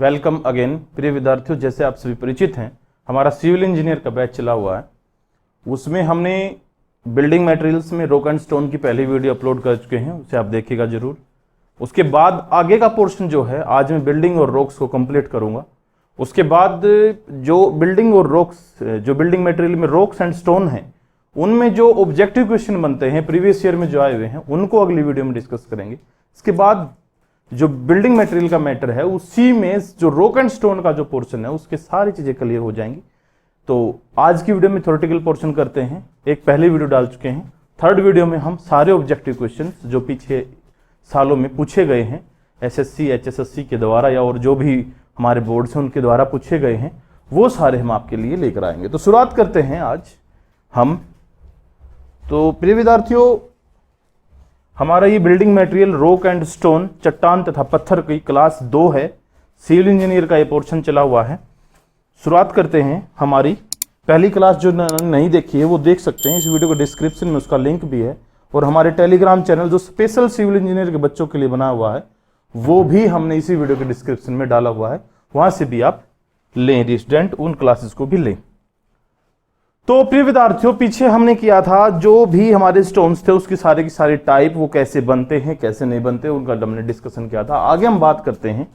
Welcome again प्रिय विद्यार्थियों। जैसे आप सभी परिचित हैं, हमारा सिविल इंजीनियर का बैच चला हुआ है। उसमें हमने बिल्डिंग मटेरियल्स में रॉक एंड स्टोन की पहली वीडियो अपलोड कर चुके हैं, उसे आप देखिएगा जरूर। उसके बाद आगे का पोर्शन जो है, आज मैं बिल्डिंग और रॉक्स को कंप्लीट करूंगा। उसके बाद जो बिल्डिंग और रॉक्स, जो बिल्डिंग मटेरियल में रॉक्स एंड स्टोन है, उनमें जो ऑब्जेक्टिव क्वेश्चन बनते हैं प्रीवियस ईयर में जो आए हुए हैं, उनको अगली वीडियो में डिस्कस करेंगे। इसके बाद जो बिल्डिंग मटेरियल का मैटर है, उसी में जो रॉक एंड स्टोन का जो पोर्शन है, उसके सारी चीजें क्लियर हो जाएंगी। तो आज की वीडियो में थ्योरेटिकल पोर्शन करते हैं। एक पहले वीडियो डाल चुके हैं, थर्ड वीडियो में हम सारे ऑब्जेक्टिव क्वेश्चंस जो पीछे सालों में पूछे गए हैं एसएससी एचएसएससी के द्वारा या और जो भी हमारे बोर्ड से उनके द्वारा पूछे गए हैं, वो सारे हम आपके लिए लेकर आएंगे। तो शुरुआत करते हैं आज हम। तो प्रिय विद्यार्थियों, हमारा ये building material rock and stone, चट्टान तथा पत्थर की क्लास 2 है। सिविल इंजीनियर का ये पोर्शन चला हुआ है। शुरुआत करते हैं। हमारी पहली क्लास जो नहीं देखी है वो देख सकते हैं, इस वीडियो को डिस्क्रिप्शन में उसका लिंक भी है। और हमारे टेलीग्राम चैनल जो स्पेशल सिविल इंजीनियर के बच्चों के लिए बना हुआ है, वो भी हमने इसी वीडियो के डिस्क्रिप्शन में डाला हुआ है, वहां से भी आप लें स्टूडेंट, उन क्लासेस को भी लें। तो प्रिय विद्यार्थियों, पीछे हमने किया था जो भी हमारे स्टोन्स थे उसकी सारे की सारी टाइप, वो कैसे बनते हैं कैसे नहीं बनते, उनका हमने डिस्कशन किया था। आगे हम बात करते हैं,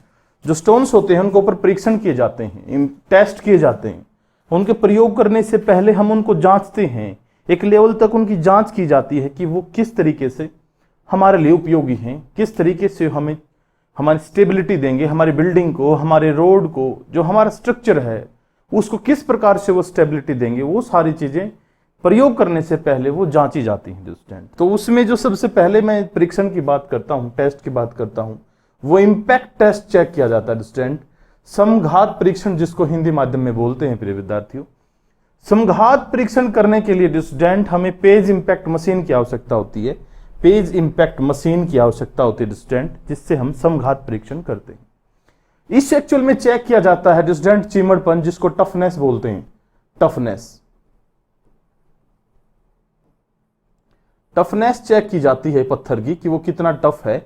जो स्टोन्स होते हैं उनके ऊपर परीक्षण किए जाते हैं, टेस्ट किए जाते हैं। उनके प्रयोग करने से पहले हम उनको जांचते हैं, एक लेवल तक उनकी जांच की जाती है कि वो किस तरीके से हमारे लिए उपयोगी हैं, किस तरीके से हमें हमारी स्टेबिलिटी देंगे, हमारी बिल्डिंग को, हमारे रोड को, जो हमारा स्ट्रक्चर है उसको किस प्रकार से वो स्टेबिलिटी देंगे। वो सारी चीजें प्रयोग करने से पहले वो जांची जाती हैं स्टूडेंट। तो उसमें जो सबसे पहले मैं परीक्षण की बात करता हूं, टेस्ट की बात करता हूं, वो इंपैक्ट टेस्ट चेक किया जाता है स्टूडेंट। समघात परीक्षण जिसको हिंदी माध्यम में बोलते हैं प्रिय विद्यार्थियों। समघात परीक्षण करने के लिए स्टूडेंट हमें पेज इंपैक्ट मशीन की आवश्यकता होती है। पेज इंपैक्ट मशीन की आवश्यकता होती है स्टूडेंट, जिससे हम समघात परीक्षण करते हैं। इस एक्चुअल में चेक किया जाता है स्टूडेंट चिमड़पन, जिसको टफनेस बोलते हैं। टफनेस चेक की जाती है पत्थर की कि वो कितना टफ है।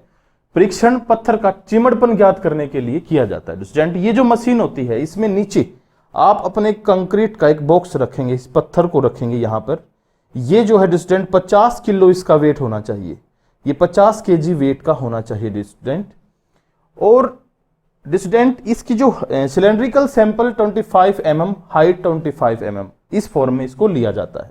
परीक्षण पत्थर का चिमड़पन ज्ञात करने के लिए किया जाता है स्टूडेंट। ये जो मशीन होती है, इसमें नीचे आप अपने कंक्रीट का एक बॉक्स रखेंगे, इस पत्थर को रखेंगे यहां पर। ये जो है स्टूडेंट 50 किलो इसका वेट होना चाहिए, ये 50 केजी वेट का होना चाहिए स्टूडेंट। और स्टूडेंट इसकी जो cylindrical sample 25 mm, height 25 mm, इस फॉर्म में इसको लिया जाता है।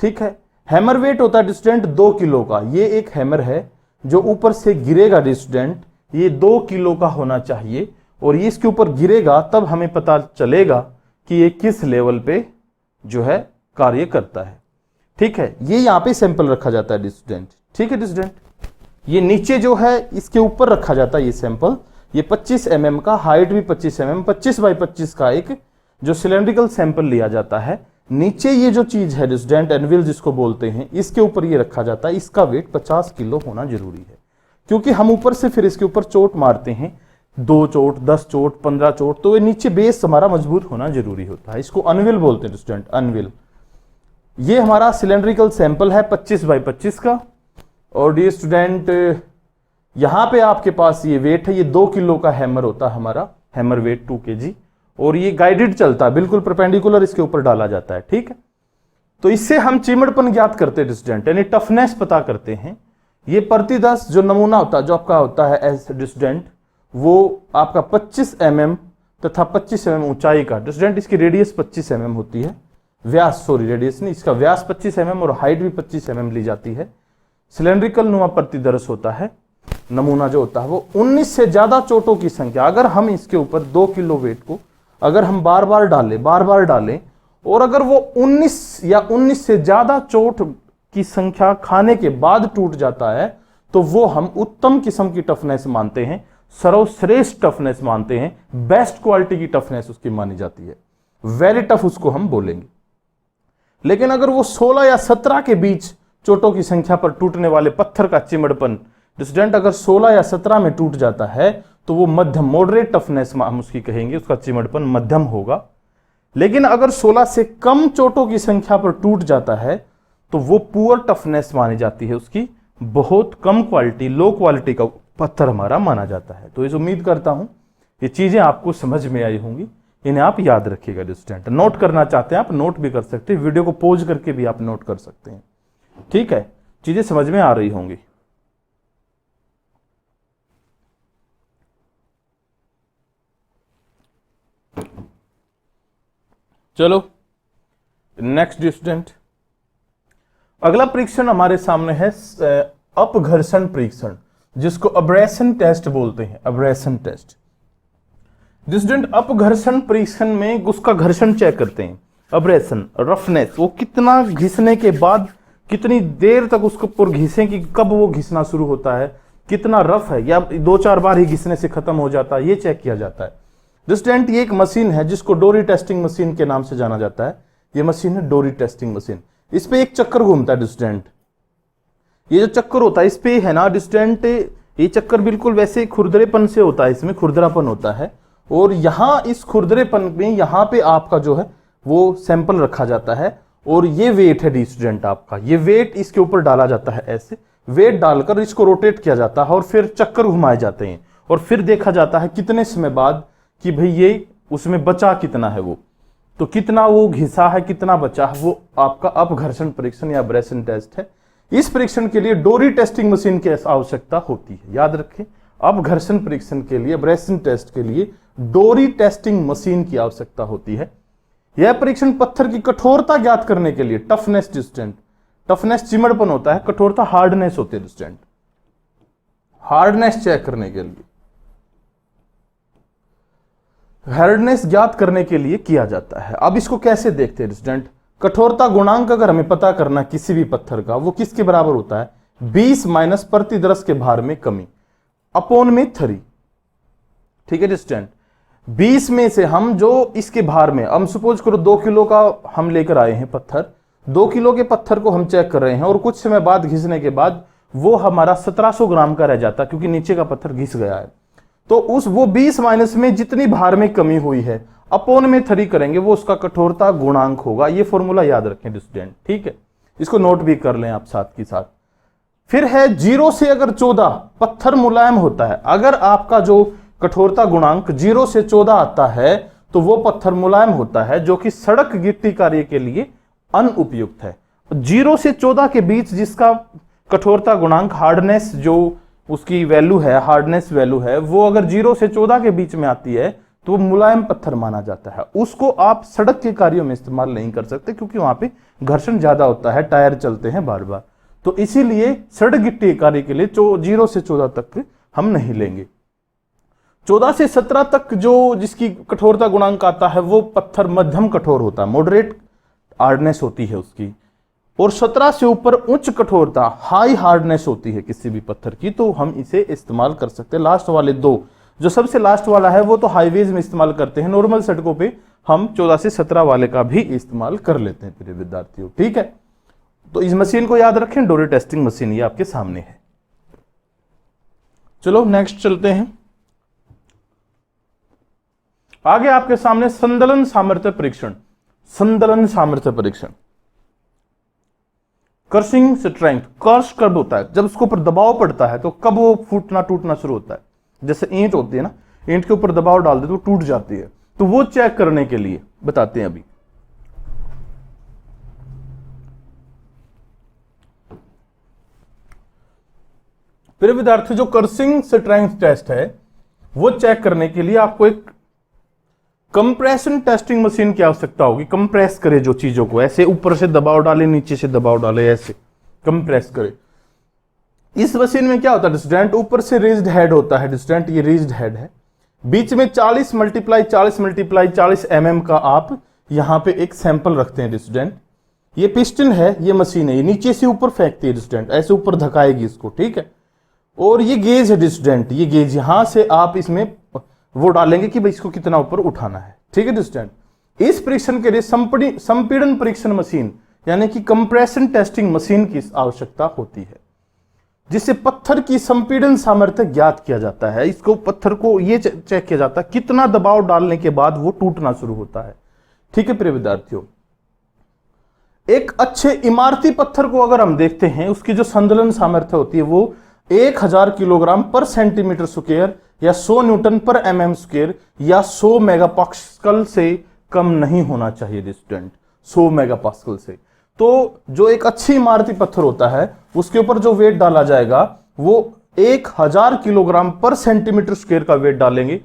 ठीक है। हैमर वेट होता है स्टूडेंट 2 किलो का। ये एक हैमर है जो ऊपर से गिरेगा स्टूडेंट, ये 2 किलो का होना चाहिए। और ये इसके ऊपर गिरेगा तब हमें पता चलेगा कि ये किस लेवल पे जो है कार्य करता है। ठीक है। ये यहाँ पे सैंपल रखा जाता है स्टूडेंट। ठीक है स्टूडेंट। ये नीचे जो है इसके ऊपर रखा जाता है ये सैंपल। ये 25 mm का, हाइट भी 25 mm, 25 बाई 25 का एक जो सिलेंड्रिकल सैंपल लिया जाता है। नीचे ये जो चीज है स्टूडेंट, एनविल जिसको बोलते हैं, इसके ऊपर ये रखा जाता है। इसका वेट 50 किलो होना जरूरी है, क्योंकि हम ऊपर से फिर इसके ऊपर चोट मारते हैं, 2 चोट, 10 चोट, 15 चोट, तो ये नीचे बेस हमारा मजबूत होना जरूरी होता है। इसको अनविल बोलते हैं स्टूडेंट, अनविल। ये हमारा सिलेंड्रिकल सैंपल है 25 बाई 25 का। और ये स्टूडेंट यहां पे आपके पास ये वेट है, ये 2 किलो का हैमर होता है हमारा, हैमर वेट 2 kg। और ये गाइडेड चलता है, बिल्कुल परपेंडिकुलर इसके ऊपर डाला जाता है। ठीक है। तो इससे हम चिमड़पन ज्ञात करते हैं स्टूडेंट, यानी टफनेस पता करते हैं। ये प्रति 10 जो नमूना होता है, जो आपका होता है स्टूडेंट, वो आपका 25 mm तथा 25 mm ऊंचाई का स्टूडेंट। इसकी रेडियस 25 mm होती है, व्यास, सॉरी रेडियस नहीं, इसका व्यास 25 mm और हाइट भी 25 mm ली जाती है। सिलेंड्रिकल नुमा प्रतिदर्श होता है नमूना जो होता है वो। 19 से ज्यादा चोटों की संख्या, अगर हम इसके ऊपर 2 किलो वेट को अगर हम बार बार डालें और अगर वो 19 या 19 से ज्यादा चोट की संख्या खाने के बाद टूट जाता है, तो वो हम उत्तम किस्म की टफनेस मानते हैं, सर्वश्रेष्ठ टफनेस मानते हैं, बेस्ट क्वालिटी की टफनेस उसकी मानी जाती है, वेरी टफ उसको हम बोलेंगे। लेकिन अगर वो 16 या 17 के बीच चोटों की संख्या पर टूटने वाले पत्थर का चिमड़पन स्टूडेंट अगर 16 या 17 में टूट जाता है, तो वो मध्यम, मॉडरेट टफनेस हम उसकी कहेंगे, उसका चिमड़पन मध्यम होगा। लेकिन अगर 16 से कम चोटों की संख्या पर टूट जाता है, तो वो पुअर टफनेस मानी जाती है, उसकी बहुत कम क्वालिटी, लो क्वालिटी का पत्थर हमारा माना जाता है। तो इस उम्मीद करता हूं ये चीजें आपको समझ में आई होंगी, इन्हें आप याद रखिएगा स्टूडेंट। नोट करना चाहते हैं आप नोट भी कर सकते हैं, वीडियो को पॉज करके भी आप नोट कर सकते हैं। ठीक है, चीजें समझ में आ रही होंगी। चलो नेक्स्ट स्टूडेंट, अगला परीक्षण हमारे सामने है अपघर्षण परीक्षण, जिसको अब्रेशन टेस्ट बोलते हैं। अब्रेशन टेस्ट स्टूडेंट, अपघर्षण परीक्षण में उसका घर्षण चेक करते हैं। अब्रेशन रफनेस, वो कितना घिसने के बाद कितनी देर तक उसके ऊपर घिसे कि कब वो घिसना शुरू होता है, कितना रफ है, या 2-4 बार ही घिसने से खत्म हो जाता है, ये चेक किया जाता है। स्टूडेंट ये एक मशीन है जिसको डोरी टेस्टिंग मशीन के नाम से जाना जाता है। ये मशीन है डोरी टेस्टिंग मशीन। इस पे एक चक्कर घूमता है स्टूडेंट, ये जो चक्कर होता है इस पे है ना स्टूडेंट, ये चक्कर बिल्कुल वैसे खुरदरेपन से होता है, इसमें खुरदरापन होता है, और यहां इस खुरदरेपन में यहां पे आपका जो है वो सैंपल रखा जाता है, और ये वेट है स्टूडेंट आपका, ये वेट इसके ऊपर डाला जाता है। ऐसे वेट डालकर इसको रोटेट किया जाता है और फिर चक्कर घुमाए जाते हैं, और फिर देखा जाता है कितने समय बाद कि भाई ये उसमें बचा कितना है, वो तो कितना वो घिसा है, कितना बचा है, वो आपका अपघर्षण परीक्षण या अब्रेशन टेस्ट है। इस परीक्षण के लिए डोरी टेस्टिंग मशीन की आवश्यकता होती है। याद रखें, अपघर्षण परीक्षण के लिए, अब्रेशन टेस्ट के लिए डोरी टेस्टिंग मशीन की आवश्यकता होती है। यह परीक्षण पत्थर की कठोरता ज्ञात करने के लिए, टफनेस स्टूडेंट, टफनेस चिमड़पन होता है, कठोरता हार्डनेस होती है स्टूडेंट, हार्डनेस चेक करने के लिए, हार्डनेस ज्ञात करने के लिए किया जाता है। अब इसको कैसे देखते हैं स्टूडेंट, कठोरता गुणांक अगर हमें पता करना किसी भी पत्थर का, वो किसके बराबर होता है, 20 माइनस प्रति दरस के भार में कमी अपॉन में 3। ठीक है स्टूडेंट, 20 में से हम जो इसके भार में, हम सपोज करो 2 किलो का हम लेकर आए हैं पत्थर, 2 किलो के पत्थर को हम चेक कर रहे हैं, और कुछ समय बाद घिसने के बाद वो हमारा 1700 ग्राम का रह जाता, क्योंकि नीचे का पत्थर घिस गया है। तो वो 20 माइनस में जितनी भार में कमी हुई है, अपॉन में 3 करेंगे, वो उसका कठोरता गुणांक होगा। ये फॉर्मूला याद रखें स्टूडेंट। ठीक है, इसको नोट भी कर लें आप साथ के साथ। फिर है 0 से अगर 14 पत्थर मुलायम होता है, अगर आपका जो कठोरता गुणांक 0 से 14 आता है तो वो पत्थर मुलायम होता है, जो कि सड़क गिट्टी कार्य के लिए अनुपयुक्त है। 0 से 14 के बीच जिसका कठोरता गुणांक, हार्डनेस जो उसकी वैल्यू है, हार्डनेस वैल्यू है, वो अगर 0 से 14 के बीच में आती है तो वो मुलायम पत्थर माना जाता है। उसको आप सड़क के कार्यों में इस्तेमाल नहीं कर सकते, क्योंकि वहां पे घर्षण ज्यादा होता है, टायर चलते हैं बार बार, तो इसीलिए सड़क गिट्टी कार्य के लिए 0 से 14 तक हम नहीं लेंगे। 14 से 17 तक जो जिसकी कठोरता गुणांक आता है, वो पत्थर मध्यम कठोर होता है, मॉडरेट हार्डनेस होती है उसकी, और 17 से ऊपर उच्च कठोरता, हाई हार्डनेस होती है किसी भी पत्थर की, तो हम इसे इस्तेमाल कर सकते हैं। लास्ट वाले 2, जो सबसे लास्ट वाला है वो तो हाईवेज में इस्तेमाल करते हैं, नॉर्मल सड़कों पे हम 14 से 17 वाले का भी इस्तेमाल कर लेते हैं प्रिय विद्यार्थियों। ठीक है, तो इस मशीन को याद रखें, डोरी टेस्टिंग मशीन, ये आपके सामने है। चलो नेक्स्ट चलते हैं आगे। आपके सामने संदलन सामर्थ्य परीक्षण, संदलन सामर्थ्य परीक्षण, कर्सिंग स्ट्रेंथ। कर्स कब होता है, जब उसके ऊपर दबाव पड़ता है, तो कब वो फूटना टूटना शुरू होता है। जैसे ईंट होती है ना, ईंट के ऊपर दबाव डाल दे तो टूट जाती है, तो वो चेक करने के लिए बताते हैं अभी। फिर विद्यार्थी, जो कर्सिंग स्ट्रेंथ टेस्ट है वो चेक करने के लिए आपको एक कंप्रेशन टेस्टिंग मशीन की आवश्यकता होगी। कंप्रेस करे जो चीजों को, ऐसे ऊपर से दबाव डाले, नीचे से दबाव डाले, ऐसे कंप्रेस करे। इस मशीन में क्या होता है स्टूडेंट, ऊपर से रेज्ड हेड होता है स्टूडेंट, ये रेज्ड हेड है, बीच में 40 × 40 × 40 mm का आप यहां पे एक सैंपल रखते हैं स्टूडेंट। ये पिस्टन है, ये मशीन है, ये नीचे से ऊपर फेंकती है स्टूडेंट, ऐसे ऊपर धकाएगी इसको। ठीक है, और ये गेज है स्टूडेंट, ये गेज, यहां से आप इसमें वो डालेंगे कि भाई इसको कितना ऊपर उठाना है। ठीक है स्टूडेंट, इस परीक्षण के लिए संपीड़न परीक्षण मशीन यानी कि कंप्रेशन टेस्टिंग मशीन की आवश्यकता होती है, जिससे पत्थर की संपीड़न सामर्थ्य ज्ञात किया जाता है। इसको पत्थर को ये चेक किया जाता है कितना दबाव डालने के बाद वो टूटना शुरू होता है। ठीक है प्रिय विद्यार्थियों, एक अच्छे इमारती पत्थर को अगर हम देखते हैं, उसकी जो संदलन सामर्थ्य होती है वो 1000 किलोग्राम पर सेंटीमीटर स्क्वायर या 100 न्यूटन पर mm स्क्वायर या 100 मेगापास्कल से कम नहीं होना चाहिए स्टूडेंट, 100 मेगापास्कल से। तो जो एक अच्छी इमारती पत्थर होता है उसके ऊपर जो वेट डाला जाएगा वो 1000 किलोग्राम पर सेंटीमीटर स्क्वायर का वेट डालेंगे,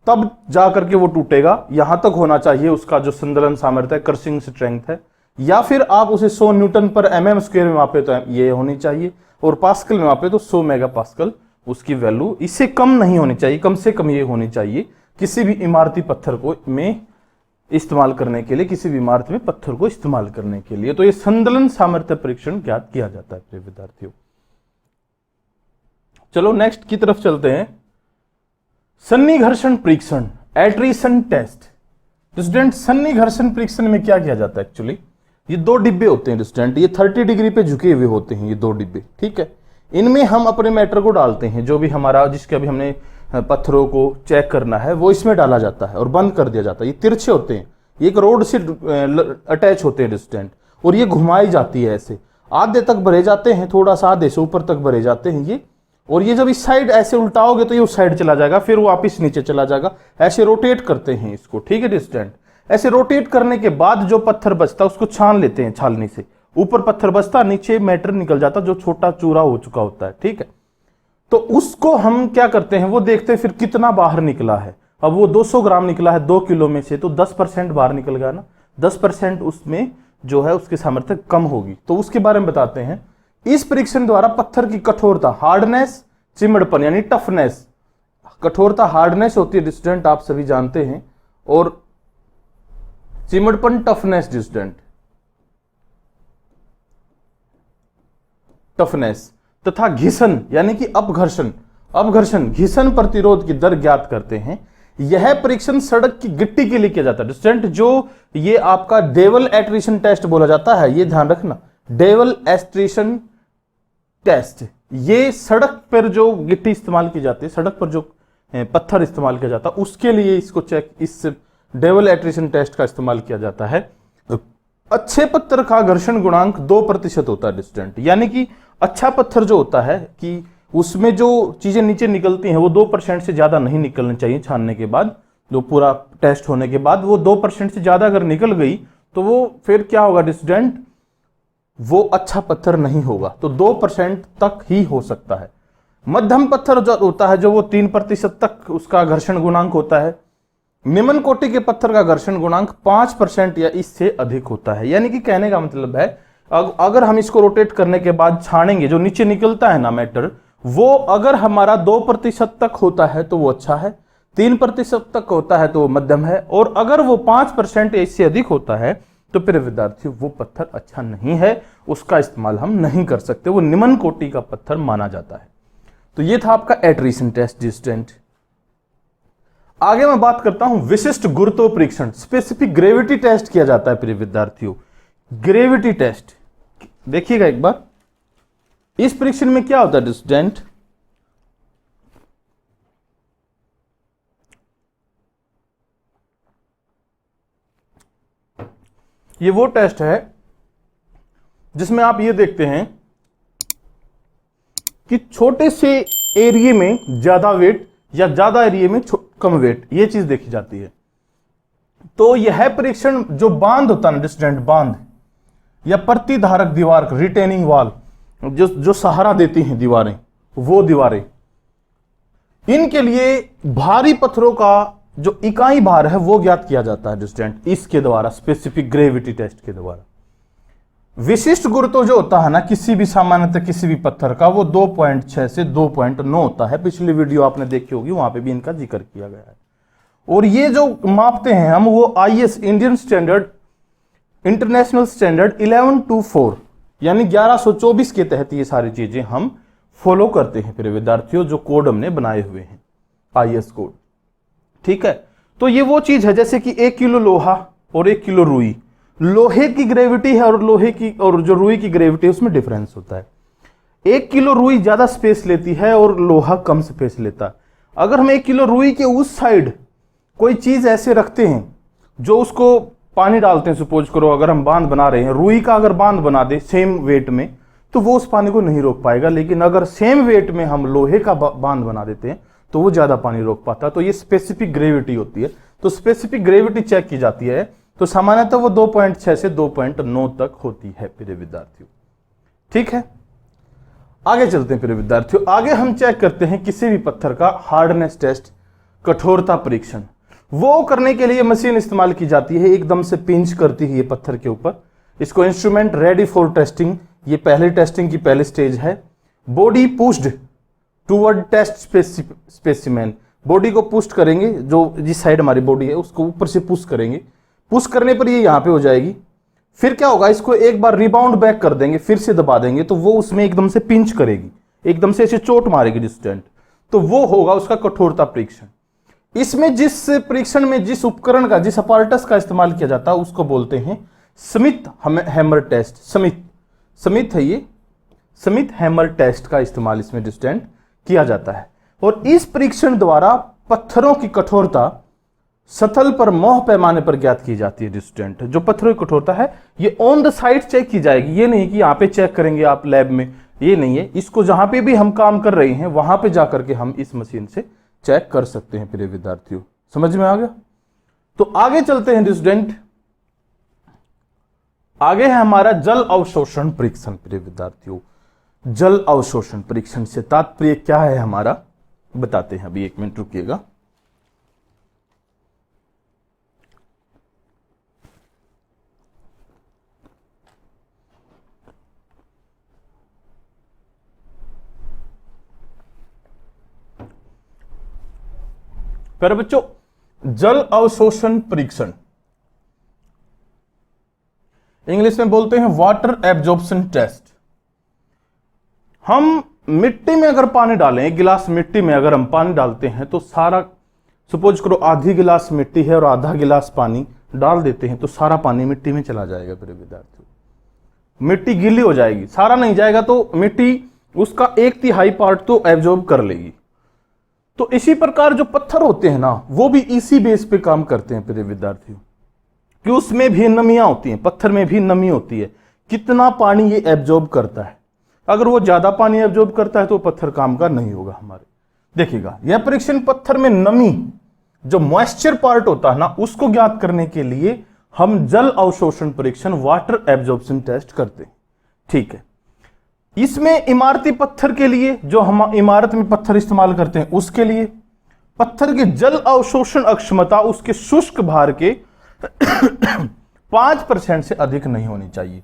तब जाकर के वो टूटेगा। यहां तक होना चाहिए उसका जो संदलन सामर्थ्य है, क्रशिंग स्ट्रेंथ है। या फिर आप उसे 100 न्यूटन पर mm स्क्वायर में मापे तो ये होनी चाहिए, और पास्कल में मापे तो 100 मेगापास्कल उसकी वैल्यू। इससे कम नहीं होनी चाहिए, कम से कम ये होनी चाहिए किसी भी इमारती पत्थर को में इस्तेमाल करने के लिए, किसी भी इमारत में पत्थर को इस्तेमाल करने के लिए। तो ये संदलन सामर्थ्य परीक्षण ज्ञात किया जाता है प्रिय विद्यार्थियों। चलो नेक्स्ट की तरफ चलते हैं। सन्निघर्षण परीक्षण, एट्रिशन टेस्ट। तो स्टूडेंट सन्निघर्षण परीक्षण में क्या किया जाता है? एक्चुअली ये 2 डिब्बे होते हैं स्टूडेंट, ये 30 डिग्री पे झुके हुए होते हैं ये 2 डिब्बे, ठीक है। इनमें हम अपने मैटर को डालते हैं, जो भी हमारा जिसके अभी हमने पत्थरों को चेक करना है वो इसमें डाला जाता है और बंद कर दिया जाता है। ये तिरछे होते हैं, ये एक रोड से अटैच होते हैं स्टूडेंट, और ये घुमाई जाती है ऐसे, आधे तक भरे जाते हैं, थोड़ा सा आधे से ऊपर तक भरे जाते हैं ये। और ये जब इस साइड ऐसे उल्टाओगे तो ये उस साइड चला जाएगा, फिर वो वापिस नीचे चला जाएगा। ऐसे रोटेट करते हैं इसको, ठीक है स्टूडेंट। ऐसे रोटेट करने के बाद जो पत्थर बचता है उसको छान लेते हैं छालनी से, ऊपर पत्थर बचता, नीचे मैटर निकल जाता जो छोटा चूरा हो चुका होता है, ठीक है। तो उसको हम क्या करते हैं, वो देखते हैं फिर कितना बाहर निकला है। अब वो 200 ग्राम निकला है 2 किलो में से, तो 10% बाहर निकल गया ना, 10% उसमें जो है उसकी सामर्थ्य कम होगी। तो उसके बारे में बताते हैं। इस परीक्षण द्वारा पत्थर की कठोरता, हार्डनेस, चिमड़पन यानी टफनेस, कठोरता हार्डनेस होती है स्टूडेंट, आप सभी जानते हैं, और चिमड़पन टफनेस स्टूडेंट, टफनेस, तथा घिसन यानी कि अपघर्षण, अपघर्षण घिसन प्रतिरोध की दर ज्ञात करते हैं। यह परीक्षण सड़क की गिट्टी के लिए किया जाता है स्टूडेंट। जो ये आपका डेवल एट्रिशन टेस्ट बोला जाता है, ये ध्यान रखना, डेवल एट्रिशन टेस्ट, ये सड़क पर जो गिट्टी इस्तेमाल की जाती है, सड़क पर जो पत्थर इस्तेमाल किया जाता है उसके लिए इसको चेक, इस डेवल एट्रिशन टेस्ट का इस्तेमाल किया जाता है। अच्छे पत्थर का घर्षण गुणांक 2% होता है स्टूडेंट, यानी कि अच्छा पत्थर जो होता है कि उसमें जो चीजें नीचे निकलती हैं वो 2% से ज्यादा नहीं निकलनी चाहिए छानने के बाद, जो पूरा टेस्ट होने के बाद वो 2% से ज्यादा अगर निकल गई तो वो फिर क्या होगा स्टूडेंट, वो अच्छा पत्थर नहीं होगा। तो 2% तक ही हो सकता है। मध्यम पत्थर जो होता है जो वो 3% तक उसका घर्षण गुणांक होता है। निम्न कोटि के पत्थर का घर्षण गुणांक 5% या इससे अधिक होता है। यानी कि कहने का मतलब है अगर हम इसको रोटेट करने के बाद छानेंगे, जो नीचे निकलता है ना मैटर, वो अगर हमारा 2% तक होता है तो वो अच्छा है, 3% तक होता है तो वो मध्यम है, और अगर वो 5% या इससे अधिक होता है तो फिर विद्यार्थी वो पत्थर अच्छा नहीं है, उसका इस्तेमाल हम नहीं कर सकते, वो निम्न कोटि का पत्थर माना जाता है। तो ये था आपका एट्रिशन टेस्ट स्टूडेंट। आगे मैं बात करता हूं विशिष्ट गुरुत्व परीक्षण, स्पेसिफिक ग्रेविटी टेस्ट किया जाता है प्रिय विद्यार्थियों। ग्रेविटी टेस्ट देखिएगा एक बार, इस परीक्षण में क्या होता है स्टूडेंट, ये वो टेस्ट है जिसमें आप ये देखते हैं कि छोटे से एरिया में ज्यादा वेट या ज्यादा एरिया में कम वेट, ये चीज देखी जाती है। तो यह परीक्षण जो बांध होता है ना स्टूडेंट, बांध या प्रतिधारक दीवार, रिटेनिंग वॉल, जो सहारा देती हैं दीवारें, वो दीवारें, इनके लिए भारी पत्थरों का जो इकाई भार है वो ज्ञात किया जाता है स्टूडेंट, इसके द्वारा, स्पेसिफिक ग्रेविटी टेस्ट के द्वारा। विशिष्ट गुरुत्व जो होता है ना किसी भी सामान्यतः किसी भी पत्थर का, वो 2.6 से 2.9 होता है। पिछली वीडियो आपने देखी होगी, वहां पे भी इनका जिक्र किया गया है। और ये जो मापते हैं हम, वो IS Indian standard international standard 1124 यानी 1124 के तहत ये सारी चीजें हम फॉलो करते हैं प्रिय विद्यार्थियों, जो कोड हमने बनाए हुए हैं IS कोड, ठीक है। तो ये वो चीज है जैसे कि 1 किलो लोहा और 1 किलो रुई, लोहे की ग्रेविटी है और लोहे की और जो रुई की ग्रेविटी है उसमें डिफरेंस होता है। 1 किलो रुई ज्यादा स्पेस लेती है और लोहा कम स्पेस लेता है। अगर हम 1 किलो रुई के उस साइड कोई चीज ऐसे रखते हैं जो उसको पानी डालते हैं, सपोज करो अगर हम बांध बना रहे हैं, रुई का अगर बांध बना दे सेम वेट में, तो वो उस पानी को नहीं रोक पाएगा। लेकिन अगर सेम वेट में हम लोहे का बांध बना देते हैं तो वो ज्यादा पानी रोक पाता है। तो ये स्पेसिफिक ग्रेविटी होती है। तो स्पेसिफिक ग्रेविटी चेक की जाती है, तो सामान्यतः वो 2.6 से 2.9 तक होती है प्रिय विद्यार्थियों। ठीक है, आगे चलते हैं प्रिय विद्यार्थियों। आगे हम चेक करते हैं किसी भी पत्थर का हार्डनेस टेस्ट, कठोरता परीक्षण। वो करने के लिए मशीन इस्तेमाल की जाती है, एकदम से पिंच करती है ये पत्थर के ऊपर। इसको इंस्ट्रूमेंट रेडी फॉर टेस्टिंग, ये पहले टेस्टिंग की पहली स्टेज है। Body pushed toward test specimen, body को पुश करेंगे, जो जिस साइड हमारी बॉडी है उसको ऊपर से पुश करेंगे। पुश करने पर ये यहां पे हो जाएगी। फिर क्या होगा, इसको एक बार रिबाउंड बैक कर देंगे, फिर से दबा देंगे, तो वो उसमें एकदम से पिंच करेगी, एकदम से ऐसे चोट मारेगी डिस्टेंट। तो वो होगा उसका कठोरता परीक्षण। इसमें जिस परीक्षण में जिस उपकरण का, जिस अपैरेटस का इस्तेमाल किया जाता है उसको बोलते हैं स्मिथ हैमर टेस्ट। स्मिथ है ये, स्मिथ हैमर टेस्ट का इस्तेमाल इसमें डिस्टेंट किया जाता है। और इस परीक्षण द्वारा पत्थरों की कठोरता सतह पर मोह पैमाने पर ज्ञात की जाती है। डिस्टेंट जो पत्थरों की कठोरता है ये ऑन द साइट चेक की जाएगी। ये नहीं कि यहां पे चेक करेंगे आप लैब में, ये नहीं है। इसको जहां पे भी हम काम कर रहे हैं वहां पे जाकर के हम इस मशीन से चेक कर सकते हैं प्रिय विद्यार्थियों। समझ में आ गया? तो आगे चलते हैं स्टूडेंट। आगे है हमारा जल अवशोषण परीक्षण प्रिय विद्यार्थियों। जल अवशोषण परीक्षण से तात्पर्य क्या है हमारा, बताते हैं। अभी 1 मिनट रुकिएगा। पर बच्चों, जल अवशोषण परीक्षण इंग्लिश में बोलते हैं वाटर एब्जॉर्प्शन टेस्ट। हम मिट्टी में अगर पानी डालें, 1 गिलास मिट्टी में अगर हम पानी डालते हैं तो सारा, सपोज करो आधी गिलास मिट्टी है और आधा गिलास पानी डाल देते हैं, तो सारा पानी मिट्टी में चला जाएगा प्रिय विद्यार्थियों। मिट्टी गीली हो जाएगी, सारा नहीं जाएगा तो मिट्टी उसका 1/3 पार्ट तो एब्जॉर्ब कर लेगी। तो इसी प्रकार जो पत्थर होते हैं ना, वो भी इसी बेस पे काम करते हैं प्रिय विद्यार्थियों, कि उसमें भी नमियां होती हैं, पत्थर में भी नमी होती है। कितना पानी ये एब्जॉर्ब करता है, अगर वो ज्यादा पानी एब्जॉर्ब करता है तो पत्थर काम का नहीं होगा हमारे। देखिएगा, यह परीक्षण पत्थर में नमी, जो मॉइस्चर पार्ट होता है ना, उसको ज्ञात करने के लिए हम जल अवशोषण परीक्षण, वाटर एब्जॉर्प्शन टेस्ट करते हैं। ठीक है, इसमें इमारती पत्थर के लिए, जो हम इमारत में पत्थर इस्तेमाल करते हैं, उसके लिए पत्थर के जल अवशोषण अक्षमता उसके शुष्क भार के 5% से अधिक नहीं होनी चाहिए।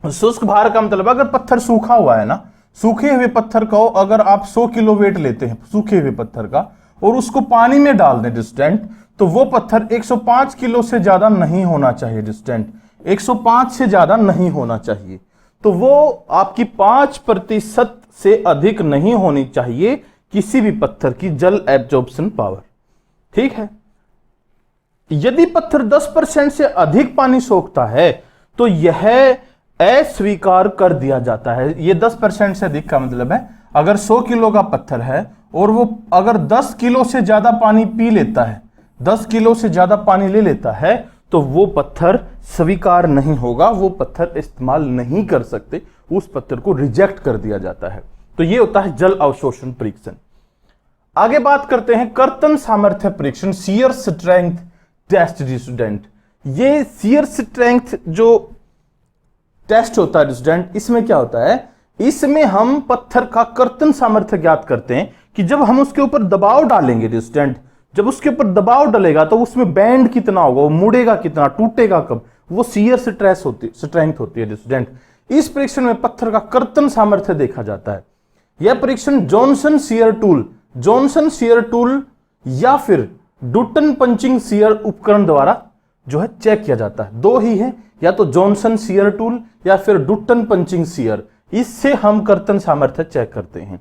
शुष्क भार का मतलब, अगर पत्थर सूखा हुआ है ना, सूखे हुए पत्थर को अगर आप 100 किलो वेट लेते हैं सूखे हुए पत्थर का और उसको पानी में डाल दें डिस्टेंट, तो वो पत्थर 105 किलो से ज्यादा नहीं होना चाहिए। डिस्टेंट 105 से ज्यादा नहीं होना चाहिए। तो वो आपकी 5% से अधिक नहीं होनी चाहिए किसी भी पत्थर की जल एब्जॉर्प्शन पावर। ठीक है, यदि पत्थर 10% से अधिक पानी सोखता है तो यह अस्वीकार कर दिया जाता है। ये 10% से अधिक का मतलब है, अगर 100 किलो का पत्थर है और वो अगर 10 किलो से ज्यादा पानी पी लेता है, 10 किलो से ज्यादा पानी ले लेता है, तो वो पत्थर स्वीकार नहीं होगा, वो पत्थर इस्तेमाल नहीं कर सकते, उस पत्थर को रिजेक्ट कर दिया जाता है। तो ये होता है जल अवशोषण परीक्षण। आगे बात करते हैं कर्तन सामर्थ्य परीक्षण, शियर स्ट्रेंथ टेस्ट। स्टूडेंट, ये शियर स्ट्रेंथ जो टेस्ट होता है स्टूडेंट, इसमें क्या होता है, इसमें हम पत्थर का कर्तन सामर्थ्य ज्ञात करते हैं कि जब हम उसके ऊपर दबाव डालेंगे स्टूडेंट, जब उसके ऊपर दबाव डलेगा तो उसमें बैंड कितना होगा, वो मुड़ेगा कितना, टूटेगा कब, वो शियर स्ट्रेंथ होती है स्टूडेंट। इस परीक्षण में पत्थर का कर्तन सामर्थ्य देखा जाता है। यह परीक्षण जॉनसन शियर टूल या फिर डुटन पंचिंग शियर उपकरण द्वारा जो है चेक किया जाता है। 2 ही है, या तो जॉनसन शियर टूल या फिर डुटन पंचिंग शियर, इससे हम कर्तन सामर्थ्य चेक करते हैं।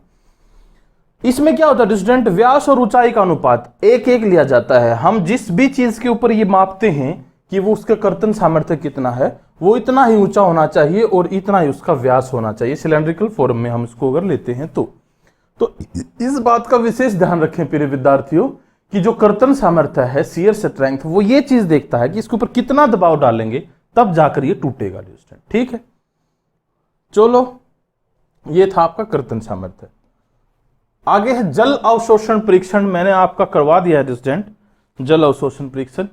इसमें क्या होता है स्टूडेंट, व्यास और ऊंचाई का अनुपात 1:1 लिया जाता है। हम जिस भी चीज के ऊपर ये मापते हैं कि वो उसका कर्तन सामर्थ्य कितना है, वो इतना ही ऊंचा होना चाहिए और इतना ही उसका व्यास होना चाहिए। सिलेंड्रिकल फॉर्म में हम इसको अगर लेते हैं तो इस बात का विशेष ध्यान रखें प्रिय विद्यार्थियों कि जो कर्तन सामर्थ्य है, शियर स्ट्रेंथ, वो ये चीज देखता है कि इसके ऊपर कितना दबाव डालेंगे तब जाकर ये टूटेगा। ठीक है, चलो, ये था आपका कर्तन सामर्थ्य। आगे है जल अवशोषण परीक्षण, मैंने आपका करवा दिया है स्टूडेंट, जल अवशोषण परीक्षण।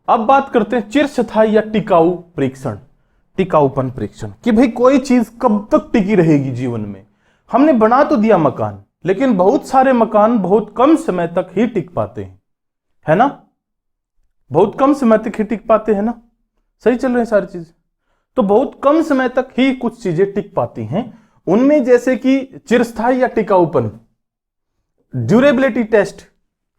अब बात करते हैं चिरस्थायी या टिकाऊ परीक्षण, टिकाऊपन परीक्षण, कि भाई कोई चीज कब तक टिकी रहेगी जीवन में। हमने बना तो दिया मकान, लेकिन बहुत सारे मकान बहुत कम समय तक ही टिक पाते हैं, है ना, बहुत कम समय तक ही टिक पाते हैं ना, सही चल रहे हैं सारी चीजें। तो बहुत कम समय तक ही कुछ चीजें टिक पाती हैं, उनमें जैसे कि चिरस्थायी या टिकाऊपन, ड्यूरेबिलिटी टेस्ट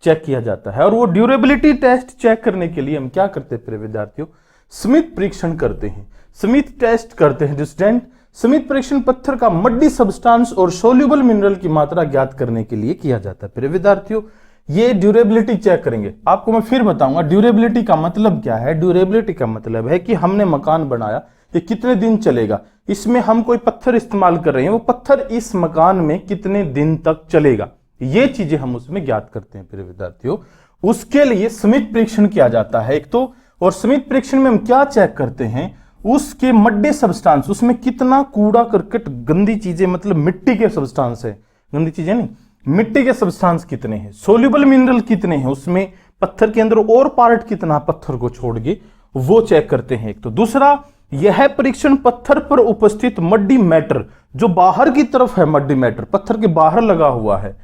चेक किया जाता है। और वो ड्यूरेबिलिटी टेस्ट चेक करने के लिए हम क्या करते हैं प्रिय विद्यार्थियों, स्मिथ परीक्षण करते हैं, स्मिथ टेस्ट करते हैं स्टूडेंट। स्मिथ परीक्षण पत्थर का मड्डी सब्सटेंस और सोल्यूबल मिनरल की मात्रा ज्ञात करने के लिए किया जाता है। प्रिय विद्यार्थियों, ये ड्यूरेबिलिटी चेक करेंगे, आपको मैं फिर बताऊंगा ड्यूरेबिलिटी का मतलब क्या है। ड्यूरेबिलिटी का मतलब है कि हमने मकान बनाया, ये कितने दिन चलेगा, इसमें हम कोई पत्थर इस्तेमाल कर रहे हैं, वो पत्थर इस मकान में कितने दिन तक चलेगा, ये चीजें हम उसमें ज्ञात करते हैं प्रिय विद्यार्थियों। उसके लिए स्मिथ परीक्षण किया जाता है एक तो, और स्मिथ परीक्षण में हम क्या चेक करते हैं, उसके मड्डे सब्सटेंस, उसमें कितना कूड़ा करकट गंदी चीजें, मतलब मिट्टी के सब्सटेंस है, गंदी चीजें नहीं, मिट्टी के सब्सटेंस कितने हैं, सोल्यूबल मिनरल कितने हैं उसमें, पत्थर के अंदर और पार्ट कितना पत्थर को छोड़ के, वो चेक करते हैं एक तो। दूसरा, यह परीक्षण पत्थर पर उपस्थित मड्डी मैटर, जो बाहर की तरफ है मड्डी मैटर, पत्थर के बाहर लगा हुआ है,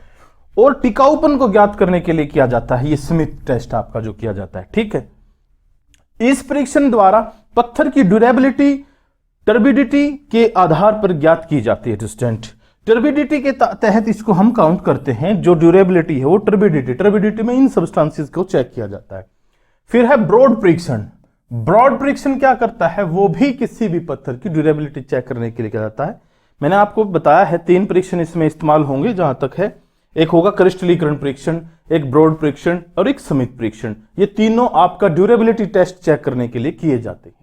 और टिकाऊपन को ज्ञात करने के लिए किया जाता है। ये स्मिथ टेस्ट आपका जो किया जाता है, ठीक है। इस परीक्षण द्वारा पत्थर की ड्यूरेबिलिटी टर्बिडिटी के आधार पर ज्ञात की जाती है स्टूडेंट। टर्बिडिटी के तहत इसको हम काउंट करते हैं, जो ड्यूरेबिलिटी है वो टर्बिडिटी में इन सब्सटेंसेस को चेक किया जाता है। फिर है ब्रॉड परीक्षण। ब्रॉड परीक्षण क्या करता है, वो भी किसी भी पत्थर की ड्यूरेबिलिटी चेक करने के लिए किया जाता है। मैंने आपको बताया है 3 परीक्षण इसमें इस्तेमाल होंगे जहां तक है, एक होगा क्रिस्टलीकरण परीक्षण, एक ब्रॉड परीक्षण और एक स्मिथ परीक्षण। ये तीनों आपका ड्यूरेबिलिटी टेस्ट चेक करने के लिए किए जाते हैं,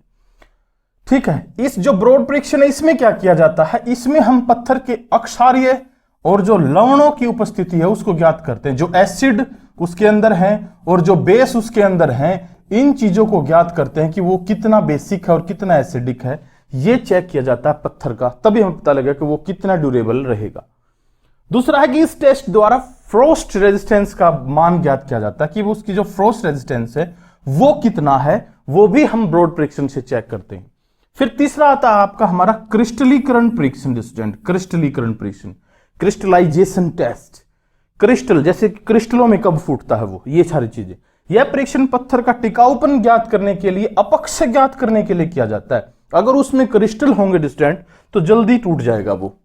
ठीक है। इस जो ब्रॉड परीक्षण है इसमें क्या किया जाता है, इसमें हम पत्थर के अक्षारीय और जो लवणों की उपस्थिति है उसको ज्ञात करते हैं, जो एसिड उसके अंदर है और जो बेस उसके अंदर है, इन चीजों को ज्ञात करते हैं कि वो कितना बेसिक है और कितना एसिडिक है, ये चेक किया जाता है पत्थर का, तभी हमें पता लगेगा कि वो कितना ड्यूरेबल रहेगा। दूसरा है कि इस टेस्ट द्वारा फ्रोस्ट रेजिस्टेंस का मान ज्ञात किया जाता है कि वो उसकी जो फ्रोस्ट रेजिस्टेंस है वो कितना है, वो भी हम ब्रॉड परीक्षण से चेक करते हैं। फिर तीसरा आता है आपका हमारा क्रिस्टलीकरण परीक्षण स्टूडेंट, क्रिस्टलीकरण परीक्षण, क्रिस्टलाइजेशन टेस्ट। क्रिस्टल जैसे क्रिस्टलों में कब फूटता है वो, ये सारी चीजें। यह परीक्षण पत्थर का टिकाऊपन ज्ञात करने के लिए, अपक्ष ज्ञात करने के लिए किया जाता है। अगर उसमें क्रिस्टल होंगे स्टूडेंट तो जल्दी टूट जाएगा वो,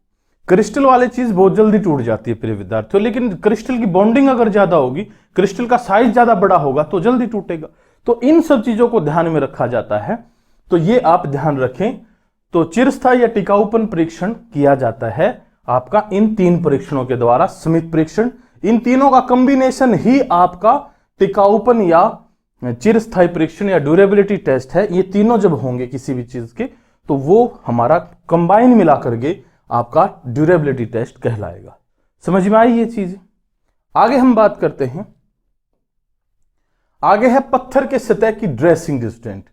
क्रिस्टल वाली चीज बहुत जल्दी टूट जाती है प्रिय विद्यार्थियों, लेकिन क्रिस्टल की बॉन्डिंग अगर ज्यादा होगी, क्रिस्टल का साइज ज्यादा बड़ा होगा तो जल्दी टूटेगा। तो इन सब चीजों को ध्यान में रखा जाता है, तो ये आप ध्यान रखें। तो चिरस्थायी या टिकाऊपन परीक्षण किया जाता है आपका इन 3 परीक्षणों के द्वारा। स्मिथ परीक्षण, इन तीनों का कॉम्बिनेशन ही आपका टिकाऊपन या चिरस्थायी परीक्षण या ड्यूरेबिलिटी टेस्ट है। ये तीनों जब होंगे किसी भी चीज के तो वो हमारा कंबाइन मिला करके आपका ड्यूरेबिलिटी टेस्ट कहलाएगा। समझ में आई ये चीज। आगे हम बात करते हैं, आगे है पत्थर के सतह की ड्रेसिंग स्टूडेंट।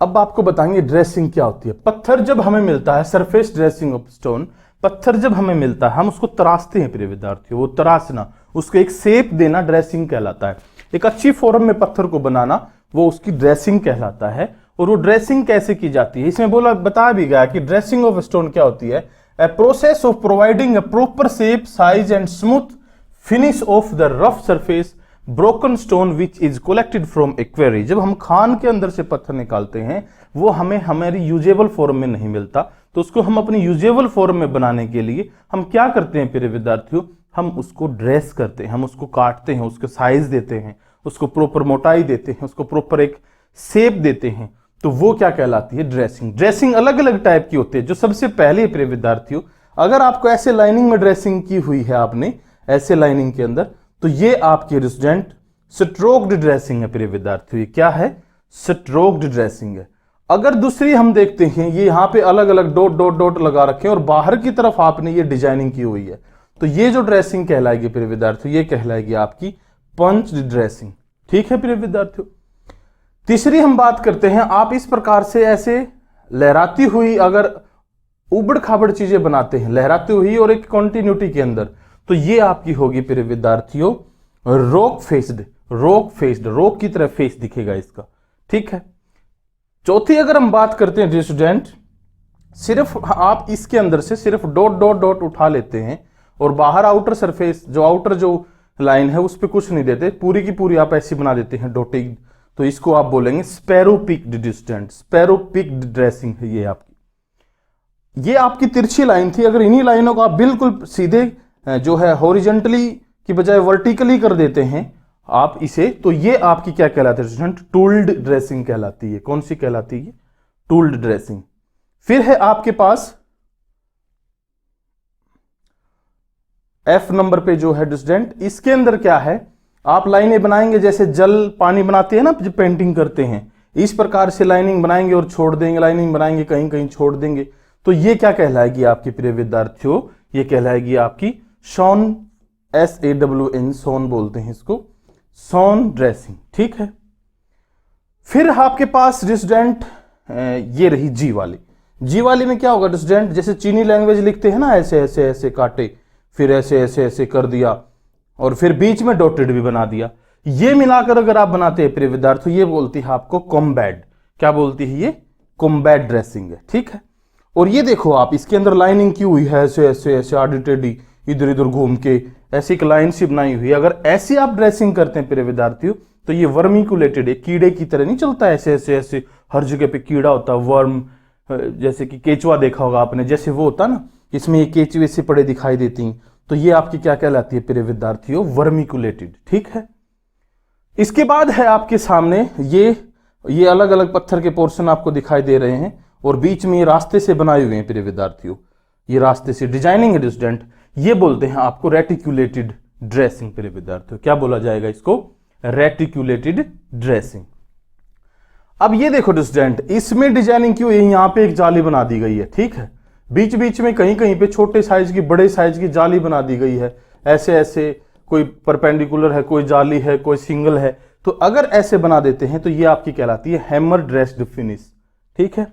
अब आपको बताएंगे ड्रेसिंग क्या होती है। पत्थर जब हमें मिलता है, सरफेस ड्रेसिंग ऑफ स्टोन, पत्थर जब हमें मिलता है हम उसको तराशते हैं प्रिय विद्यार्थियों। वो तराशना, उसको एक शेप देना ड्रेसिंग कहलाता है। एक अच्छी फॉर्म में पत्थर को बनाना वो उसकी ड्रेसिंग कहलाता है। और वो ड्रेसिंग कैसे की जाती है, इसमें बता भी गया कि ड्रेसिंग ऑफ स्टोन क्या होती है, a process of providing a proper shape, size and smooth finish of the rough surface broken stone which is collected from a quarry। जब हम खान के अंदर से पत्थर निकालते हैं वो हमें हमारी यूजेबल फॉर्म में नहीं मिलता, तो उसको हम अपनी यूजेबल फॉर्म में बनाने के लिए हम क्या करते हैं प्रिय विद्यार्थियों, हम उसको ड्रेस करते हैं, हम उसको काटते हैं, उसको साइज देते हैं, उसको प्रॉपर मोटाई देते हैं, उसको प्रॉपर एक शेप देते हैं, तो वो क्या कहलाती है, ड्रेसिंग। ड्रेसिंग अलग अलग टाइप की होती है। जो सबसे पहले प्रिय विद्यार्थियों, अगर आपको ऐसे लाइनिंग में ड्रेसिंग की हुई है आपने ऐसे लाइनिंग के अंदर, तो ये आपकी स्टूडेंट स्ट्रोक्ड ड्रेसिंग है प्रिय विद्यार्थियों। ये क्या है, स्ट्रोक्ड ड्रेसिंग है। अगर दूसरी हम देखते हैं, ये यहाँ पे अलग अलग डॉट डॉट डॉट लगा रखे हैं और बाहर की तरफ आपने ये डिजाइनिंग की हुई है, तो ये जो ड्रेसिंग कहलाएगी प्रिय विद्यार्थियों, ये कहलाएगी आपकी पंच ड्रेसिंग। ठीक है प्रिय विद्यार्थियों। तीसरी हम बात करते हैं, आप इस प्रकार से ऐसे लहराती हुई अगर उबड़ खाबड़ चीजें बनाते हैं, लहराती हुई और एक कॉन्टिन्यूटी के अंदर, तो ये आपकी होगी प्रिय विद्यार्थियों रोक की तरह फेस दिखेगा इसका, ठीक है। चौथी अगर हम बात करते हैं स्टूडेंट, सिर्फ आप इसके अंदर से सिर्फ डॉट डॉट डॉट उठा लेते हैं और बाहर आउटर सरफेस जो लाइन है उस पर कुछ नहीं देते, पूरी की पूरी आप ऐसी बना देते हैं डॉटिंग, तो इसको आप बोलेंगे स्पैरोपिक्ड स्टूडेंट, स्पैरोपिक्ड ड्रेसिंग है ये आपकी। ये आपकी तिरछी लाइन थी, अगर इन्हीं लाइनों को आप बिल्कुल सीधे जो है हॉरिजेंटली की बजाय वर्टिकली कर देते हैं आप इसे, तो ये आपकी क्या कहलाती है स्टूडेंट, टूल्ड ड्रेसिंग कहलाती है। कौन सी कहलाती है, टूल्ड ड्रेसिंग। फिर है आपके पास F नंबर पे जो है स्टूडेंट, इसके अंदर क्या है, आप लाइनें बनाएंगे जैसे जल पानी बनाते हैं ना जब पेंटिंग करते हैं, इस प्रकार से लाइनिंग बनाएंगे और छोड़ देंगे, लाइनिंग बनाएंगे कहीं कहीं छोड़ देंगे, तो ये क्या कहलाएगी आपकी प्रिय विद्यार्थियों, ये कहलाएगी आपकी शॉन, SAWN, शॉन बोलते हैं इसको, शॉन ड्रेसिंग, ठीक है। फिर आपके पास स्टूडेंट ये रही जी वाली में क्या होगा स्टूडेंट, जैसे चीनी लैंग्वेज लिखते हैं ना, ऐसे ऐसे ऐसे काटे, फिर ऐसे ऐसे ऐसे कर दिया और फिर बीच में डॉटेड भी बना दिया, ये मिलाकर अगर आप बनाते हैं प्रिय विद्यार्थियों, ये बोलती है आपको कॉम्बैट, क्या बोलती है ये, कॉम्बैट ड्रेसिंग है, ठीक है। और ये देखो आप इसके अंदर लाइनिंग की हुई है, ऐसे ऐसे ऐसे आड़ी टेढ़ी इधर इधर घूम के ऐसी एक लाइन सी बनाई हुई है, अगर ऐसी आप ड्रेसिंग करते हैं प्रिय विद्यार्थियों, तो ये वर्मिकुलेटेड है, कीड़े की तरह नहीं चलता, ऐसे ऐसे ऐसे हर जगह पे कीड़ा होता है, वर्म, जैसे कि केचुआ देखा होगा आपने, जैसे वो होता ना, इसमें ये केचुए से पड़े दिखाई देती हैं, तो ये आपकी क्या कहलाती है प्रिय विद्यार्थियों, वर्मिकुलेटेड, ठीक है। इसके बाद है आपके सामने ये अलग अलग पत्थर के पोर्शन आपको दिखाई दे रहे हैं और बीच में ये रास्ते से बनाए हुए हैं प्रिय विद्यार्थियों, ये रास्ते से डिजाइनिंग है स्टूडेंट, ये बोलते हैं आपको रेटिकुलेटेड ड्रेसिंग प्रिय विद्यार्थियों, क्या बोला जाएगा इसको, रेटिकुलेटेड ड्रेसिंग। अब ये देखो स्टूडेंट, इसमें डिजाइनिंग क्यों है, यहां पे एक जाली बना दी गई है, ठीक है, बीच बीच में कहीं कहीं पे छोटे साइज की बड़े साइज की जाली बना दी गई है, ऐसे ऐसे कोई परपेंडिकुलर है, कोई जाली है, कोई सिंगल है, तो अगर ऐसे बना देते हैं तो ये आपकी कहलाती है हैमर ड्रेस्ड फिनिश, ठीक है।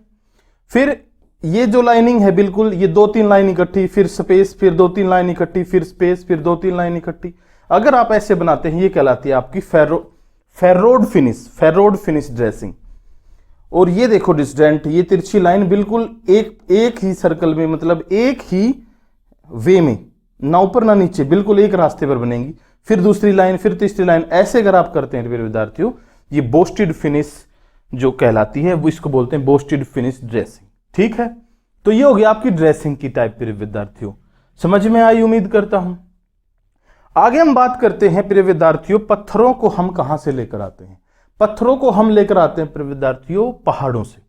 फिर ये जो लाइनिंग है बिल्कुल, ये 2-3 लाइन इकट्ठी, फिर स्पेस, फिर 2-3 लाइन इकट्ठी, फिर स्पेस, फिर 2-3 लाइन इकट्ठी, अगर आप ऐसे बनाते हैं ये कहलाती है आपकी फेरोड फिनिश ड्रेसिंग। और ये देखो स्टूडेंट, ये तिरछी लाइन बिल्कुल एक ही सर्कल में, मतलब एक ही वे में, ना ऊपर ना नीचे, बिल्कुल एक रास्ते पर बनेंगी, फिर दूसरी लाइन, फिर तीसरी लाइन, ऐसे अगर आप करते हैं विद्यार्थियों, ये बोस्टेड फिनिश जो कहलाती है, वो इसको बोलते हैं बोस्टेड फिनिश ड्रेसिंग, ठीक है। तो ये हो गया आपकी ड्रेसिंग की टाइप प्रिय विद्यार्थियों, समझ में आई उम्मीद करता हूं। आगे हम बात करते हैं प्रिय विद्यार्थियों, पत्थरों को हम कहां से लेकर आते हैं। पत्थरों को हम लेकर आते हैं प्रिय विद्यार्थियों पहाड़ों से,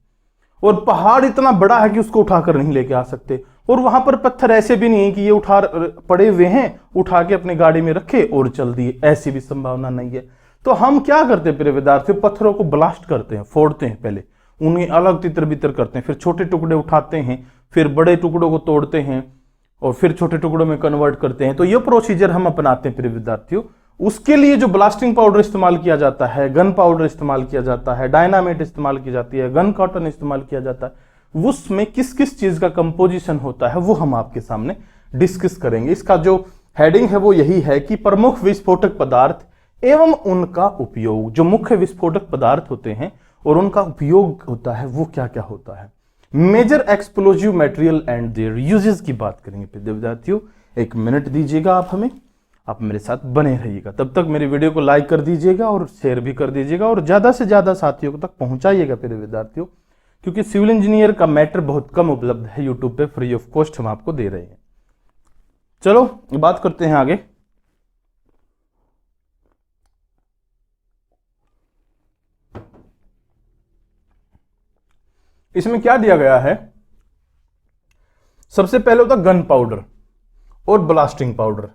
और पहाड़ इतना बड़ा है कि उसको उठाकर नहीं लेके आ सकते, और वहां पर पत्थर ऐसे भी नहीं है कि ये उठा पड़े हुए हैं, उठा के अपने गाड़ी में रखे और चल दिए, ऐसी भी संभावना नहीं है। तो हम क्या करते हैं प्रिय विद्यार्थियों, पत्थरों को ब्लास्ट करते हैं, फोड़ते हैं, पहले उन्हें अलग तितर बितर करते हैं, फिर छोटे टुकड़े उठाते हैं, फिर बड़े टुकड़ों को तोड़ते हैं और फिर छोटे टुकड़ों में कन्वर्ट करते हैं। तो ये प्रोसीजर हम अपनाते हैं प्रिय विद्यार्थियों। उसके लिए जो ब्लास्टिंग पाउडर इस्तेमाल किया जाता है, गन पाउडर इस्तेमाल किया जाता है, डायनामाइट इस्तेमाल की जाती है, गन कॉटन इस्तेमाल किया जाता है, उसमें किस किस चीज का कंपोजिशन होता है वो हम आपके सामने डिस्कस करेंगे। इसका जो हेडिंग है वो यही है कि प्रमुख विस्फोटक पदार्थ एवं उनका उपयोग, जो मुख्य विस्फोटक पदार्थ होते हैं और उनका उपयोग होता है वो क्या क्या होता है। Major explosive material and their uses की बात करेंगे विद्यार्थियों। 1 मिनट दीजिएगा आप हमें, आप मेरे साथ बने रहिएगा। तब तक मेरी वीडियो को लाइक कर दीजिएगा और शेयर भी कर दीजिएगा और ज्यादा से ज्यादा साथियों तक पहुंचाइएगा मेरे विद्यार्थियों, क्योंकि सिविल इंजीनियर का मैटर बहुत कम उपलब्ध है यूट्यूब पे, फ्री ऑफ कॉस्ट हम आपको दे रहे हैं। चलो बात करते हैं आगे। इसमें क्या दिया गया है, सबसे पहले होता गन पाउडर और ब्लास्टिंग पाउडर।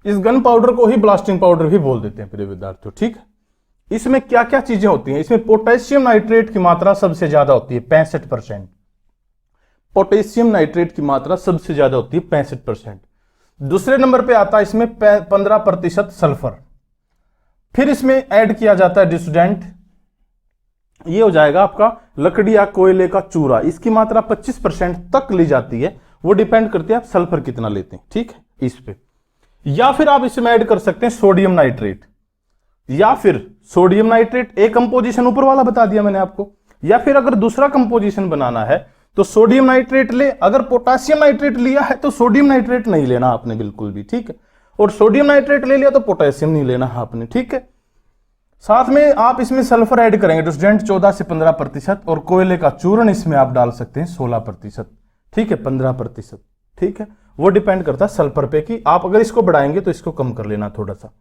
इस गन पाउडर को ही ब्लास्टिंग पाउडर भी बोल देते हैं प्रिय विद्यार्थियों, ठीक है। इसमें क्या क्या चीजें होती हैं, इसमें पोटेशियम नाइट्रेट की मात्रा सबसे ज्यादा होती है 65%। पोटेशियम नाइट्रेट की मात्रा सबसे ज्यादा होती है 65%। दूसरे नंबर पे आता है इसमें 15% सल्फर। फिर इसमें ऐड किया जाता है स्टूडेंट, ये हो जाएगा आपका लकड़ी या कोयले का चूरा, इसकी मात्रा 25% तक ली जाती है, वो डिपेंड करती है आप सल्फर कितना लेते हैं, ठीक है। इस पे, या फिर आप इसमें ऐड कर सकते हैं सोडियम नाइट्रेट, या फिर सोडियम नाइट्रेट एक कंपोजिशन ऊपर वाला बता दिया मैंने आपको, या फिर अगर दूसरा कंपोजिशन बनाना है तो सोडियम नाइट्रेट ले, अगर पोटेशियम नाइट्रेट लिया है तो सोडियम नाइट्रेट नहीं लेना आपने बिल्कुल भी, ठीक है, और सोडियम नाइट्रेट ले लिया तो पोटेशियम नहीं लेना आपने, ठीक है। साथ में आप इसमें सल्फर ऐड करेंगे तो स्टूडेंट 14 से 15%, और कोयले का चूर्ण इसमें आप डाल सकते हैं 16%, ठीक है, 15%, ठीक है, वो डिपेंड करता है सल्फर पे कि आप अगर इसको बढ़ाएंगे तो इसको कम कर लेना थोड़ा सा।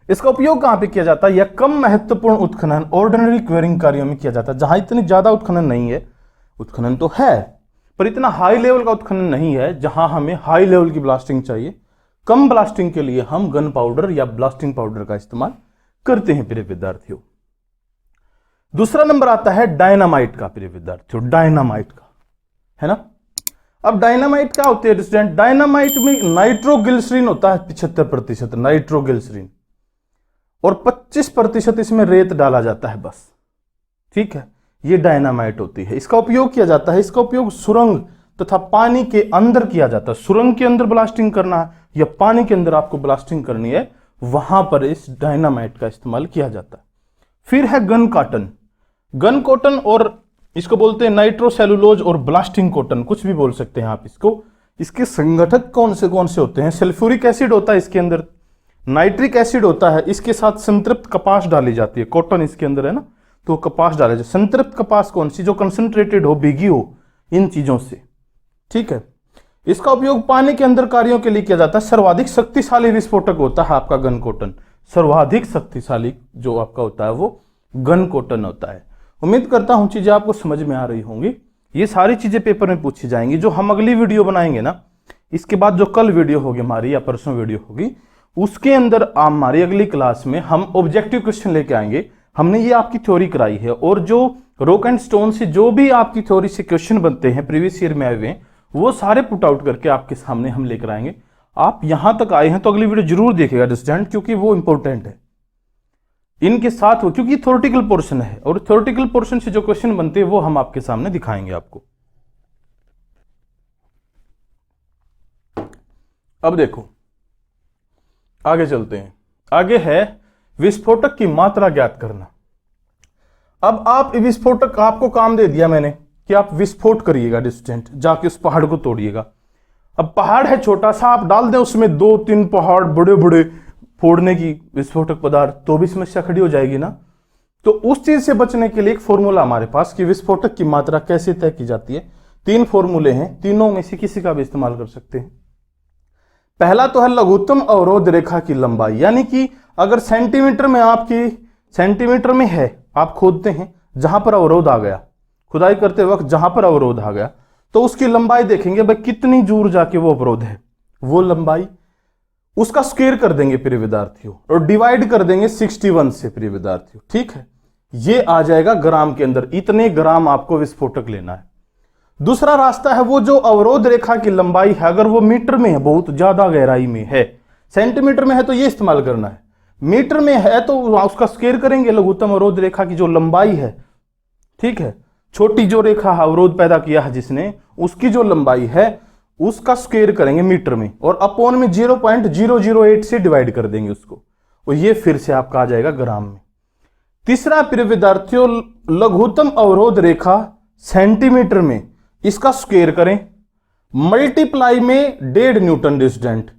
इसका उपयोग कहां पे किया जाता है, यह कम महत्वपूर्ण उत्खनन ऑर्डिनरी क्वेरिंग कार्यों में किया जाता है, जहां इतनी ज्यादा उत्खनन नहीं है, उत्खनन तो है पर इतना हाई लेवल का उत्खनन नहीं है, जहां हमें हाई लेवल की ब्लास्टिंग चाहिए, कम ब्लास्टिंग के लिए हम गन पाउडर या ब्लास्टिंग पाउडर का इस्तेमाल करते हैं प्रिय विद्यार्थियों। दूसरा नंबर आता है डायनामाइट का प्रिय विद्यार्थियों, डायनामाइट का, है ना। अब डायनामाइट क्या होती है स्टूडेंट, डायनामाइट में नाइट्रोग्लिसरीन होता है 75% नाइट्रोग्लिसरीन, और 25% इसमें रेत डाला जाता है बस, ठीक है, ये डायनामाइट होती है। इसका उपयोग किया जाता है, इसका उपयोग सुरंग तथा पानी के अंदर किया जाता है, सुरंग के अंदर ब्लास्टिंग करना है या पानी के अंदर आपको ब्लास्टिंग करनी है, वहां पर इस डायनामाइट का इस्तेमाल किया जाता है। फिर है गन कॉटन, गन कॉटन, और इसको बोलते हैं नाइट्रोसेलुलोज और ब्लास्टिंग कॉटन, कुछ भी बोल सकते हैं आप इसको। इसके संगठक कौन से होते हैं, सल्फ्यूरिक एसिड होता है इसके अंदर, नाइट्रिक एसिड होता है, इसके साथ संतृप्त कपास डाली जाती है, कॉटन इसके अंदर है ना, तो कपास डाले जाए, संतृप्त कपास कौन सी, जो कंसंट्रेटेड हो, भीगी हो, इन चीजों से, ठीक है। इसका उपयोग पानी के अंदर कार्यों के लिए किया जाता है। सर्वाधिक शक्तिशाली विस्फोटक होता है आपका गन कॉटन, सर्वाधिक शक्तिशाली जो आपका होता है वो गन कॉटन होता है। उम्मीद करता हूं चीजें आपको समझ में आ रही होंगी। ये सारी चीजें पेपर में पूछी जाएंगी। जो हम अगली वीडियो बनाएंगे ना, इसके बाद जो कल वीडियो होगी हमारी या परसों वीडियो होगी, उसके अंदर हमारी अगली क्लास में हम ऑब्जेक्टिव क्वेश्चन लेके आएंगे। हमने ये आपकी थ्योरी कराई है, और जो रॉक एंड स्टोन से जो भी आपकी थ्योरी से क्वेश्चन बनते हैं प्रीवियस ईयर में आए हुए, वो सारे पुट आउट करके आपके सामने हम लेकर आएंगे। आप यहां तक आए हैं तो अगली वीडियो जरूर देखिएगा स्टूडेंट, क्योंकि वो इंपॉर्टेंट है इनके साथ हो, क्योंकि थ्योरेटिकल पोर्शन है, और थ्योरेटिकल पोर्शन से जो क्वेश्चन बनते हैं वो हम आपके सामने दिखाएंगे आपको। अब देखो आगे चलते हैं। आगे है विस्फोटक की मात्रा ज्ञात करना। अब आप विस्फोटक, आपको काम दे दिया मैंने कि आप विस्फोट करिएगा डिस्टेंट, जाके उस पहाड़ को तोड़िएगा। अब पहाड़ है छोटा सा, आप डाल दें उसमें 2-3 पहाड़ बड़े बड़े फोड़ने की विस्फोटक पदार्थ, तो भी समस्या खड़ी हो जाएगी ना। तो उस चीज से बचने के लिए एक फॉर्मूला हमारे पास कि विस्फोटक की मात्रा कैसे तय की जाती है। 3 फॉर्मूले हैं, तीनों में से किसी का भी इस्तेमाल कर सकते हैं। पहला तो है लघुत्तम अवरोध रेखा की लंबाई, यानी कि अगर सेंटीमीटर में आपकी, सेंटीमीटर में है, आप खोदते हैं जहां पर अवरोध आ गया, खुदाई करते वक्त जहां पर अवरोध आ गया, तो उसकी लंबाई देखेंगे भाई कितनी दूर जाके वो अवरोध है, वो लंबाई उसका स्क्वायर कर देंगे प्रिय विद्यार्थियों, और डिवाइड कर देंगे 61 से प्रिय विद्यार्थियों, ठीक है। ये आ जाएगा ग्राम के अंदर, इतने ग्राम आपको विस्फोटक लेना है। दूसरा रास्ता है वो जो अवरोध रेखा की लंबाई है, अगर वो मीटर में है, बहुत ज्यादा गहराई में है, सेंटीमीटर में है तो ये इस्तेमाल करना है, मीटर में है तो उसका स्क्वायर करेंगे लघुत्तम अवरोध रेखा की जो लंबाई है, ठीक है। छोटी जो रेखा अवरोध पैदा किया है जिसने, उसकी जो लंबाई है उसका स्क्वायर करेंगे मीटर में, और अपॉन में 0.008 से डिवाइड कर देंगे उसको, और ये फिर से आपका आ जाएगा ग्राम में। तीसरा प्रिय विद्यार्थियों, लघुत्तम अवरोध रेखा सेंटीमीटर में, इसका स्क्वायर करें, मल्टीप्लाई में 1.5 न्यूटन डिस्टेंट,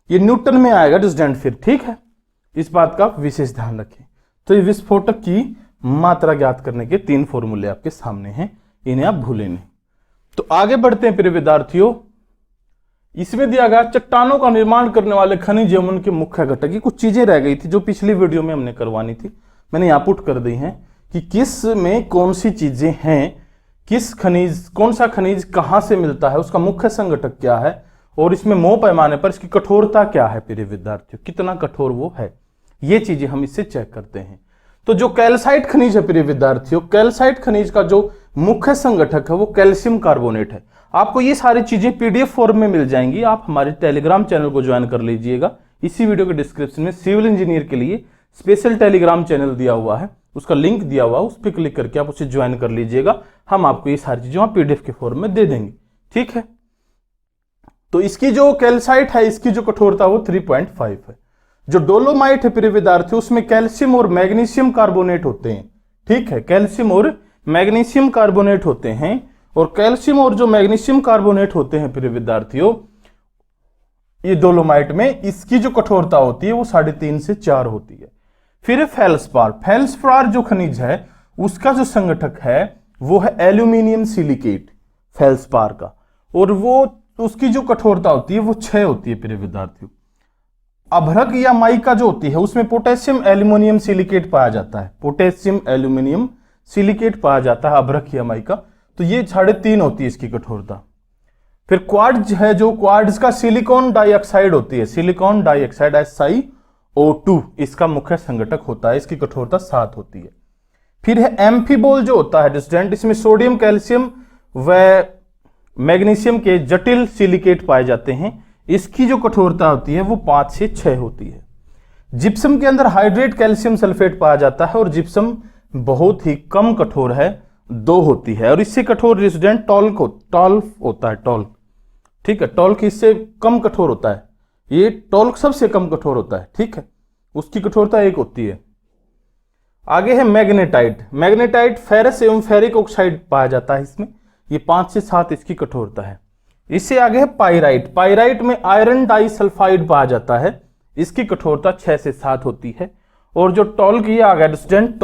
ये न्यूटन में आएगा डिस्टेंट फिर, ठीक है। इस बात का विशेष ध्यान रखें। तो ये विस्फोटक की मात्रा ज्ञात करने के 3 फॉर्मूले आपके सामने हैं, इन्हें आप भूलें नहीं। तो आगे बढ़ते हैं प्रिय विद्यार्थियों। इसमें दिया गया चट्टानों का निर्माण करने वाले खनिज एवं उनके मुख्य घटक, की कुछ चीजें रह गई थी जो पिछली वीडियो में हमने करवानी थी, मैंने यहां पुट कर दी हैं कि किस में कौन सी चीजें हैं, किस खनिज, कौन सा खनिज कहां से मिलता है, उसका मुख्य संघटक क्या है, और इसमें मोह पैमाने पर इसकी कठोरता क्या है प्रिय विद्यार्थियों, कितना कठोर वो है, ये चीजें हम इससे चेक करते हैं। तो जो कैल्साइट खनिज है प्रिय विद्यार्थियों, कैल्साइट खनिज का जो मुख्य संघटक है वो कैल्शियम कार्बोनेट है। आपको ये सारी चीजें पीडीएफ फॉर्म में मिल जाएंगी, आप हमारे टेलीग्राम चैनल को ज्वाइन कर लीजिएगा। इसी वीडियो के डिस्क्रिप्शन में सिविल इंजीनियर के लिए स्पेशल टेलीग्राम चैनल दिया हुआ है, उसका लिंक दिया हुआ है, उस पर क्लिक करके आप उसे ज्वाइन कर लीजिएगा। हम आपको ये सारी चीजें पीडीएफ के फॉर्म में दे देंगे, ठीक है। तो इसकी जो कैल्साइट है, इसकी जो कठोरता वो 3.5 है। जो डोलोमाइट है प्रिय विद्यार्थियों, उसमें कैल्शियम और मैग्नीशियम कार्बोनेट होते हैं। ठीक है, कैल्शियम और मैग्नीशियम कार्बोनेट होते हैं, और कैल्शियम और जो मैग्नीशियम कार्बोनेट होते हैं प्रिय विद्यार्थियों, ये डोलोमाइट में इसकी जो कठोरता होती है वो 3.5 से 4 होती है। फिर फेल्सपार। फेल्सपार जो खनिज है उसका जो संगठक है वो है एल्यूमिनियम सिलिकेट, फेल्सपार का, और वो उसकी जो कठोरता होती है वो 6 होती है प्रिय विद्यार्थियों। अभ्रक या माइका जो होती है उसमें पोटेशियम एल्यूमिनियम सिलिकेट पाया जाता है, पोटेशियम एल्यूमिनियम सिलिकेट पाया जाता है अभ्रक या माइका, तो ये 3.5 होती है इसकी कठोरता। फिर क्वार्ट्ज है, जो क्वार्ट्ज का सिलिकॉन डाइऑक्साइड होती है, सिलिकॉन डाइऑक्साइड SiO2 इसका मुख्य संगठक होता है, इसकी कठोरता 7 होती है। फिर है एम्फीबोल जो होता है स्टूडेंट, इसमें सोडियम कैल्शियम व मैग्नीशियम के जटिल सिलिकेट पाए जाते हैं, इसकी जो कठोरता होती है वो 5 से 6 होती है। जिप्सम के अंदर हाइड्रेट कैल्शियम सल्फेट पाया जाता है, और जिप्सम बहुत ही कम कठोर है, 2 होती है। और इससे कठोर रेसिडेंट टॉल्क होता है, टॉल्क। ठीक है, टॉल्क इससे कम कठोर होता है, ये टॉल्क सबसे कम कठोर होता है। ठीक है, उसकी कठोरता 1 होती है। आगे है मैग्नेटाइट। मैग्नेटाइट फेरस एवं फेरिक ऑक्साइड पाया जाता है इसमें, ये 5 से 7 इसकी कठोरता है। इससे आगे है पाइराइट। पाइराइट में आयरन डाइसल्फाइड पाया जाता है, इसकी कठोरता 6 से 7 होती है। और जो टॉल्क ये आ गया student,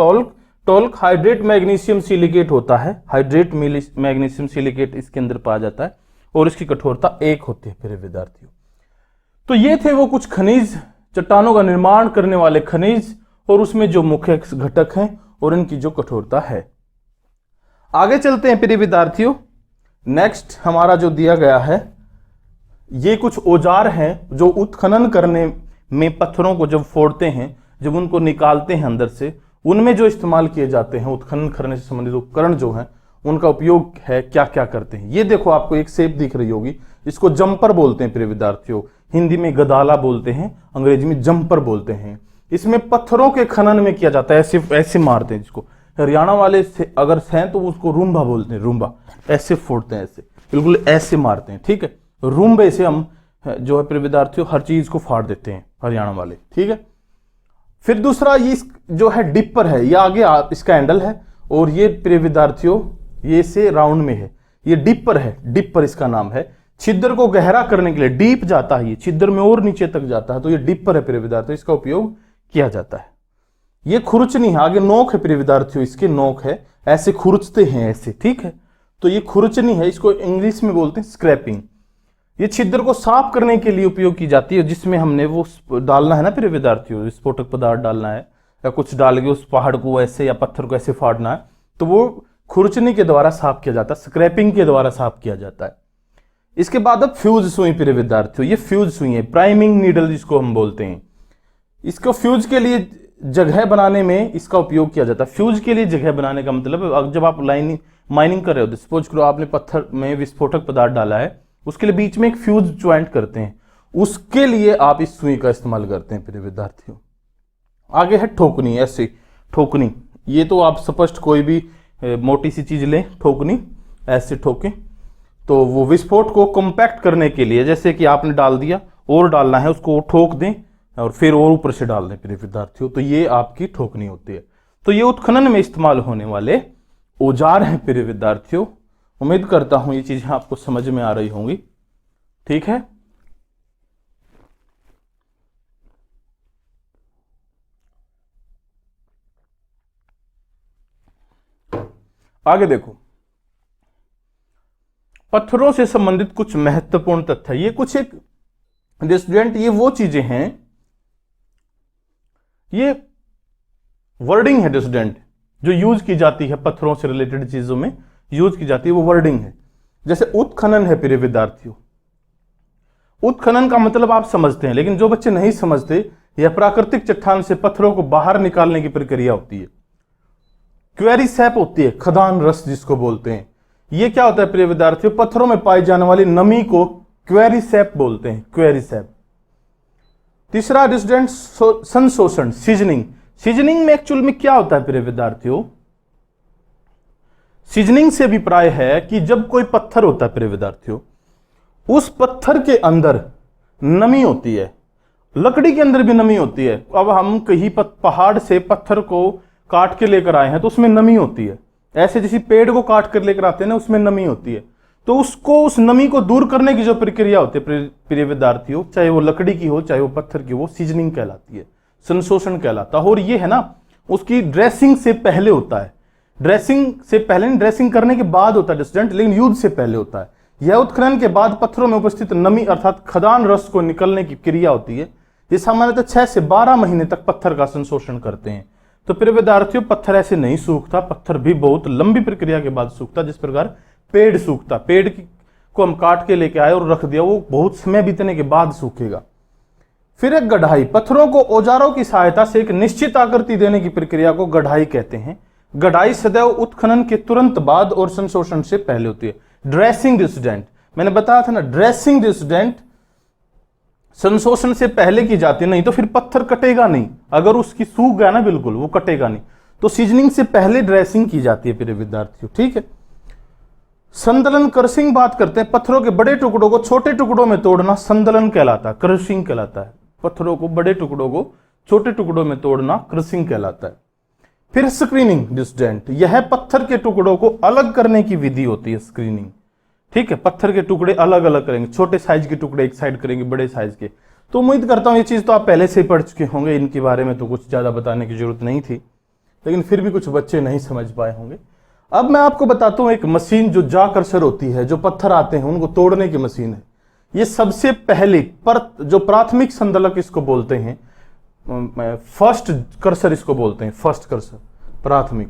talk hydrate magnesium silicate होता है, हाइड्रेट मैग्नीशियम सिलिकेट इसके अंदर पाया जाता है, और इसकी कठोरता 1 होती है प्रिय विद्यार्थियों। तो ये थे वो कुछ खनिज, चट्टानों का निर्माण करने वाले खनिज, और उसमें जो मुख्य घटक हैं और इनकी जो कठोरता है। आगे चलते हैं प्रिय विद्यार्थियों। नेक्स्ट हमारा जो दिया गया है, ये कुछ औजार हैं जो उत्खनन करने में पत्थरों को जब फोड़ते हैं, जब उनको निकालते हैं अंदर से, उनमें जो इस्तेमाल किए जाते हैं, उत्खनन करने से संबंधित उपकरण जो हैं उनका उपयोग है, क्या क्या करते हैं। ये देखो आपको एक शेप दिख रही होगी, इसको जंपर बोलते हैं प्रिय विद्यार्थियों, हिंदी में गदाला बोलते हैं, अंग्रेजी में जंपर बोलते हैं। इसमें पत्थरों के खनन में किया जाता है, ऐसे मारते हैं जिसको, हरियाणा वाले से अगर हैं तो उसको रूम्बा बोलते हैं, रूम्बा, ऐसे फोड़ते हैं, ऐसे बिल्कुल ऐसे मारते हैं। ठीक है, रूम्बे से हम जो है प्रिय विद्यार्थियों हर चीज को फाड़ देते हैं हरियाणा वाले। ठीक है, फिर दूसरा ये जो है डिपर है, ये आगे इसका हैंडल है, और ये प्रिय विद्यार्थियों ये से राउंड में है, ये डिपर है, डिपर इसका नाम है। छिद्र को गहरा करने के लिए डीप जाता है, ये छिद्र में और नीचे तक जाता है, तो ये डिपर है प्रिय विद्यार्थियों, इसका उपयोग किया जाता है। ये खुरचनी है, आगे नोक है प्रिय विद्यार्थियों, इसके नोक है, ऐसे खुरचते हैं ऐसे। ठीक है, तो ये खुरचनी है, इसको इंग्लिश में बोलते हैं स्क्रैपिंग। ये छिद्र को साफ करने के लिए उपयोग की जाती है, जिसमें हमने वो डालना है ना प्रिय विद्यार्थियों, विस्फोटक पदार्थ डालना है या कुछ डाल के उस पहाड़ को ऐसे या पत्थर को ऐसे फाड़ना है, तो वो खुरचनी के द्वारा साफ किया जाता है, स्क्रैपिंग के द्वारा साफ किया जाता है। इसके बाद अब फ्यूज सुई प्रिय विद्यार्थियों, ये फ्यूज सुई है, प्राइमिंग नीडल जिसको हम बोलते हैं। इसको फ्यूज के लिए जगह बनाने में इसका उपयोग किया जाता है। फ्यूज के लिए जगह बनाने का मतलब, जब आप माइनिंग कर रहे हो, सपोज करो आपने पत्थर में विस्फोटक पदार्थ डाला है, उसके लिए बीच में एक फ्यूज ज्वाइंट करते हैं, उसके लिए आप इस सुई का इस्तेमाल करते हैं प्रिय विद्यार्थियों। आगे है ठोकनी, ऐसे ठोकनी, ये तो आप स्पष्ट कोई भी मोटी सी चीज लें, ठोकनी ऐसे ठोकें, तो वो विस्फोट को कॉम्पैक्ट करने के लिए, जैसे कि आपने डाल दिया और डालना है, उसको ठोक दें और फिर और ऊपर से डाल दें प्रिय विद्यार्थियों, तो ये आपकी ठोकनी होती है। तो ये उत्खनन में इस्तेमाल होने वाले औजार हैं प्रिय विद्यार्थियों। उम्मीद करता हूं ये चीजें आपको समझ में आ रही होंगी। ठीक है, आगे देखो, पत्थरों से संबंधित कुछ महत्वपूर्ण तथ्य, ये कुछ एक स्टूडेंट, ये वो चीजें हैं, ये वर्डिंग है स्टूडेंट जो यूज की जाती है, पत्थरों से रिलेटेड चीजों में यूज की जाती है, वो वर्डिंग है। जैसे उत्खनन है प्रिय विद्यार्थियों, उत्खनन का मतलब आप समझते हैं, लेकिन जो बच्चे नहीं समझते, यह प्राकृतिक चट्टान से पत्थरों को बाहर निकालने की प्रक्रिया होती है। क्वेरी सैप होती है, खदान रस जिसको बोलते हैं। ये क्या होता है प्रिय विद्यार्थियों, पत्थरों में पाई जाने वाली नमी को क्वेरी सैप बोलते हैं, क्वेरी सैप। तीसरा स्टूडेंट संशोषण, सीजनिंग। सीजनिंग में एक्चुअल में क्या होता है प्रिय विद्यार्थियों, सीजनिंग से अभिप्राय है कि जब कोई पत्थर होता है प्रिय विद्यार्थियों, उस पत्थर के अंदर नमी होती है, लकड़ी के अंदर भी नमी होती है। अब हम कहीं पहाड़ से पत्थर को काट के लेकर आए हैं तो उसमें नमी होती है, ऐसे जैसे पेड़ को काट कर लेकर आते हैं ना, उसमें नमी होती है। तो उसको, उस नमी को दूर करने की जो प्रक्रिया होती है प्रिय विद्यार्थियों, चाहे वो लकड़ी की हो चाहे वो पत्थर की, वो सीजनिंग कहलाती है, संशोषण कहलाता है। और ये है ना, उसकी ड्रेसिंग से पहले होता है, ड्रेसिंग से पहले, ड्रेसिंग करने के बाद होता है स्टूडेंट, लेकिन युद्ध से पहले होता है। यह उत्खनन के बाद पत्थरों में उपस्थित नमी अर्थात खदान रस को निकलने की क्रिया होती है। ये सामान्यतः 6 से 12 महीने तक पत्थर का संशोषण करते हैं। तो प्रिय विद्यार्थियों, पत्थर ऐसे नहीं सूखता, पत्थर भी बहुत लंबी प्रक्रिया के बाद सूखता, जिस प्रकार पेड़ सूखता। पेड़ को हम काट के लेके आए और रख दिया, वो बहुत समय बीतने के बाद सूखेगा। फिर एक गढ़ाई, पत्थरों को औजारों की सहायता से एक निश्चित आकृति देने की प्रक्रिया को गढ़ाई कहते हैं। गढ़ाई सदैव उत्खनन के तुरंत बाद और संशोषण से पहले होती है। ड्रेसिंग स्टूडेंट, मैंने बताया था ना, ड्रेसिंग स्टूडेंट संशोषण से पहले की जाती है, नहीं तो फिर पत्थर कटेगा नहीं। अगर उसकी सूख गया ना बिल्कुल, वो कटेगा नहीं। तो सीजनिंग से पहले ड्रेसिंग की जाती है प्रिय विद्यार्थियों, ठीक है। संदलन, क्रशिंग बात करते हैं। पत्थरों के बड़े टुकड़ों को छोटे टुकड़ों में तोड़ना संदलन कहलाता है, क्रशिंग कहलाता है। पत्थरों को, बड़े टुकड़ों को छोटे टुकड़ों में तोड़ना क्रशिंग कहलाता है। फिर स्क्रीनिंग स्टूडेंट, यह पत्थर के टुकड़ों को अलग करने की विधि होती है, स्क्रीनिंग, ठीक है। पत्थर के टुकड़े अलग अलग करेंगे, छोटे साइज के टुकड़े एक साइड करेंगे, बड़े साइज के। तो उम्मीद करता हूं ये चीज तो आप पहले से ही पढ़ चुके होंगे, इनके बारे में तो कुछ ज्यादा बताने की जरूरत नहीं थी, लेकिन फिर भी कुछ बच्चे नहीं समझ पाए होंगे। अब मैं आपको बताता हूं एक मशीन जो जा कर्सर होती है, जो पत्थर आते हैं उनको तोड़ने की मशीन है। ये सबसे पहले जो प्राथमिक संदलक इसको बोलते हैं, फर्स्ट कर्सर इसको बोलते हैं, फर्स्ट कर्सर, प्राथमिक,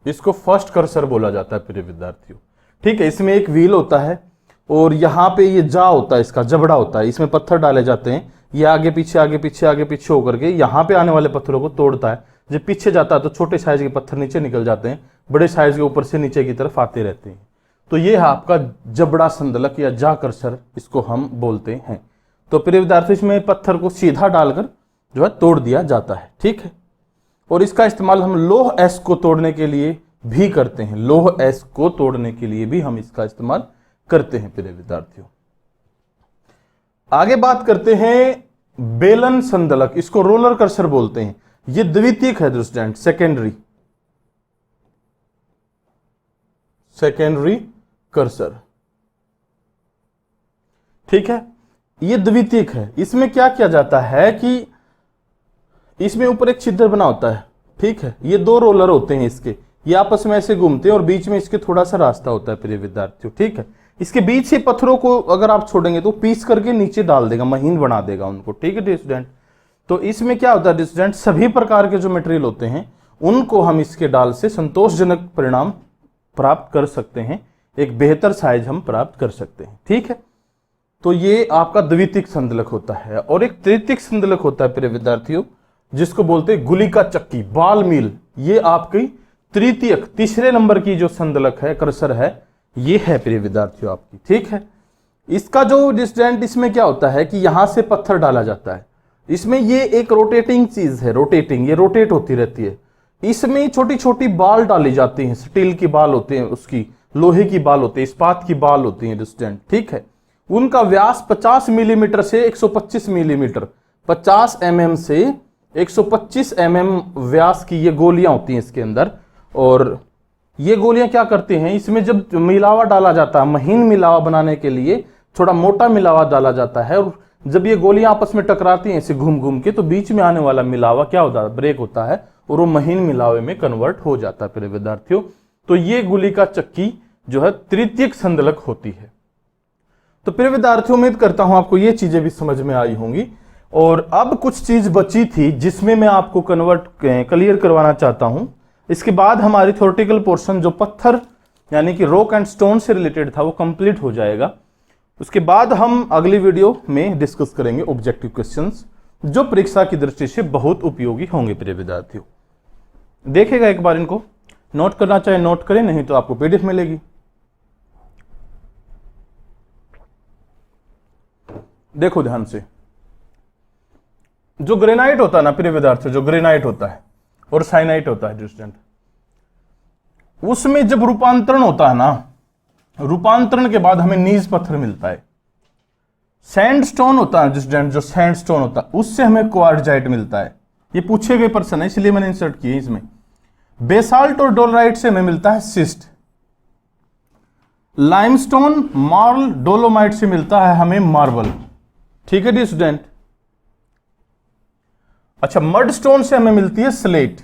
इसको फर्स्ट कर्सर बोला जाता है प्रिय विद्यार्थियों, ठीक है। इसमें एक व्हील होता है और यहाँ पे ये जा होता है, इसका जबड़ा होता है, इसमें पत्थर डाले जाते हैं। ये आगे पीछे आगे पीछे आगे पीछे होकर के यहाँ पे आने वाले पत्थरों को तोड़ता है। जब पीछे जाता है तो छोटे साइज के पत्थर नीचे निकल जाते हैं, बड़े साइज के ऊपर से नीचे की तरफ आते रहते हैं। तो ये है आपका जबड़ा संदलक या जा कर्सर, इसको हम बोलते हैं। तो प्रिय विद्यार्थियों, इसमें पत्थर को सीधा डालकर जो है तोड़ दिया जाता है, ठीक है। और इसका इस्तेमाल हम लौह एस को तोड़ने के लिए भी करते हैं, लौह एस को तोड़ने के लिए भी हम इसका इस्तेमाल करते हैं प्रिय विद्यार्थियों। आगे बात करते हैं बेलन संदलक, इसको रोलर कर्सर बोलते हैं। ये द्वितीयक है स्टूडेंट, सेकेंडरी कर्सर, ठीक है। ये द्वितीयक है। इसमें क्या किया जाता है कि इसमें ऊपर एक छिद्र बना होता है, ठीक है। ये 2 रोलर होते हैं इसके, ये आपस में ऐसे घूमते हैं और बीच में इसके थोड़ा सा रास्ता होता है प्रिय विद्यार्थियों, ठीक है। इसके बीच से पत्थरों को अगर आप छोड़ेंगे तो पीस करके नीचे डाल देगा, महीन बना देगा उनको, ठीक है स्टूडेंट। तो इसमें क्या होता है स्टूडेंट, सभी प्रकार के जो मटेरियल होते हैं उनको हम इसके डाल से संतोषजनक परिणाम प्राप्त कर सकते हैं, एक बेहतर साइज हम प्राप्त कर सकते हैं, ठीक है। तो ये आपका द्वितीयक संदलक होता है। और एक तृतीयक संदलक होता है प्रिय विद्यार्थियों, जिसको बोलते हैं गुलिका चक्की, बाल मिल। ये आपकी तृतीयक, तीसरे नंबर की जो संदलक है, कर्सर है, ये है प्रिय विद्यार्थियों आपकी, ठीक है। इसका जो डिस्टेंट, इसमें क्या होता है कि यहां से पत्थर डाला जाता है, इसमें ये एक रोटेटिंग चीज है, रोटेटिंग, ये रोटेट होती रहती है। इसमें छोटी छोटी बाल डाली जाती हैं, स्टील की बाल होते हैं, उसकी लोहे की बाल होती है, इस्पात की बाल होती है डिस्टेंट, ठीक है। उनका व्यास 50 मिलीमीटर से 125 मिलीमीटर, 50 mm से 125 mm व्यास की ये गोलियां होती हैं इसके अंदर। और ये गोलियां क्या करती हैं, इसमें जब मिलावा डाला जाता है, महीन मिलावा बनाने के लिए थोड़ा मोटा मिलावा डाला जाता है, और जब ये गोलियां आपस में टकराती हैं ऐसे घूम घूम के, तो बीच में आने वाला मिलावा क्या होता है, ब्रेक होता है और वो महीन मिलावे में कन्वर्ट हो जाता है प्रिय विद्यार्थियों। तो ये गुलिका चक्की जो है तृतीयक संदलक होती है। तो प्रिय विद्यार्थियों, उम्मीद करता हूं आपको ये चीजें भी समझ में आई होंगी। और अब कुछ चीज बची थी जिसमें मैं आपको क्लियर करवाना चाहता हूं। इसके बाद हमारी थ्योरेटिकल पोर्शन जो पत्थर यानी कि रॉक एंड स्टोन से रिलेटेड था वो कंप्लीट हो जाएगा। उसके बाद हम अगली वीडियो में डिस्कस करेंगे ऑब्जेक्टिव क्वेश्चंस, जो परीक्षा की दृष्टि से बहुत उपयोगी होंगे प्रिय विद्यार्थियों। देखेगा एक बार, इनको नोट करना चाहे नोट करें, नहीं तो आपको पीडीएफ मिलेगी। देखो ध्यान से, जो ग्रेनाइट होता है ना प्रिय विद्यार्थियों, जो ग्रेनाइट होता है और साइनाइट होता है डिस्टेंट, उसमें जब रूपांतरण होता है ना, रूपांतरण के बाद हमें नीज पत्थर मिलता है। सैंडस्टोन होता है जो सैंडस्टोन होता है उससे हमें क्वार्टजाइट मिलता है। ये पूछे गए प्रश्न है इसलिए मैंने इंसर्ट किए इसमें। बेसाल्ट और डोलराइट से हमें मिलता है सिस्ट। लाइमस्टोन, मार्ल, डोलोमाइट से मिलता है हमें मार्बल। ठीक है डी स्टूडेंट। अच्छा, मड स्टोन से हमें मिलती है स्लेट,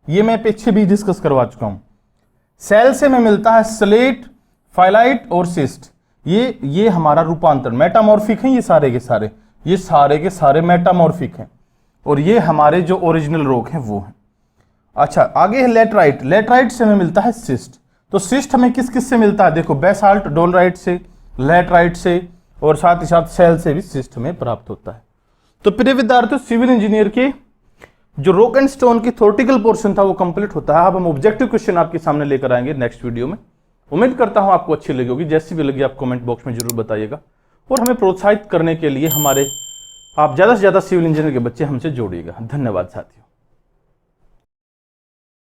ये मैं पीछे भी डिस्कस करवा चुका हूं। सेल से हमें मिलता है स्लेट, फाइलाइट और सिस्ट। ये हमारा रूपांतरण मेटामॉर्फिक है, ये सारे के सारे मेटामॉर्फिक हैं और ये हमारे जो ओरिजिनल रॉक हैं वो हैं। अच्छा, आगे है लेटराइट। लेटराइट से हमें मिलता है सिस्ट। तो सिस्ट हमें किस किस से मिलता है? देखो, बेसाल्ट, डोलराइट से, लेटराइट से और साथ ही साथ सेल से भी सिस्ट हमें प्राप्त होता है। तो प्रिय विद्यार्थियों, सिविल इंजीनियर के जो रॉक एंड स्टोन की थ्योरेटिकल पोर्शन था वो कंप्लीट होता है। अब हम ऑब्जेक्टिव क्वेश्चन आपके सामने लेकर आएंगे नेक्स्ट वीडियो में। उम्मीद करता हूं आपको अच्छी लगी होगी। जैसी भी लगी आप कमेंट बॉक्स में जरूर बताइएगा और हमें प्रोत्साहित करने के लिए आप ज्यादा से ज्यादा सिविल इंजीनियर के बच्चे हमसे जोड़िएगा। धन्यवाद साथियों।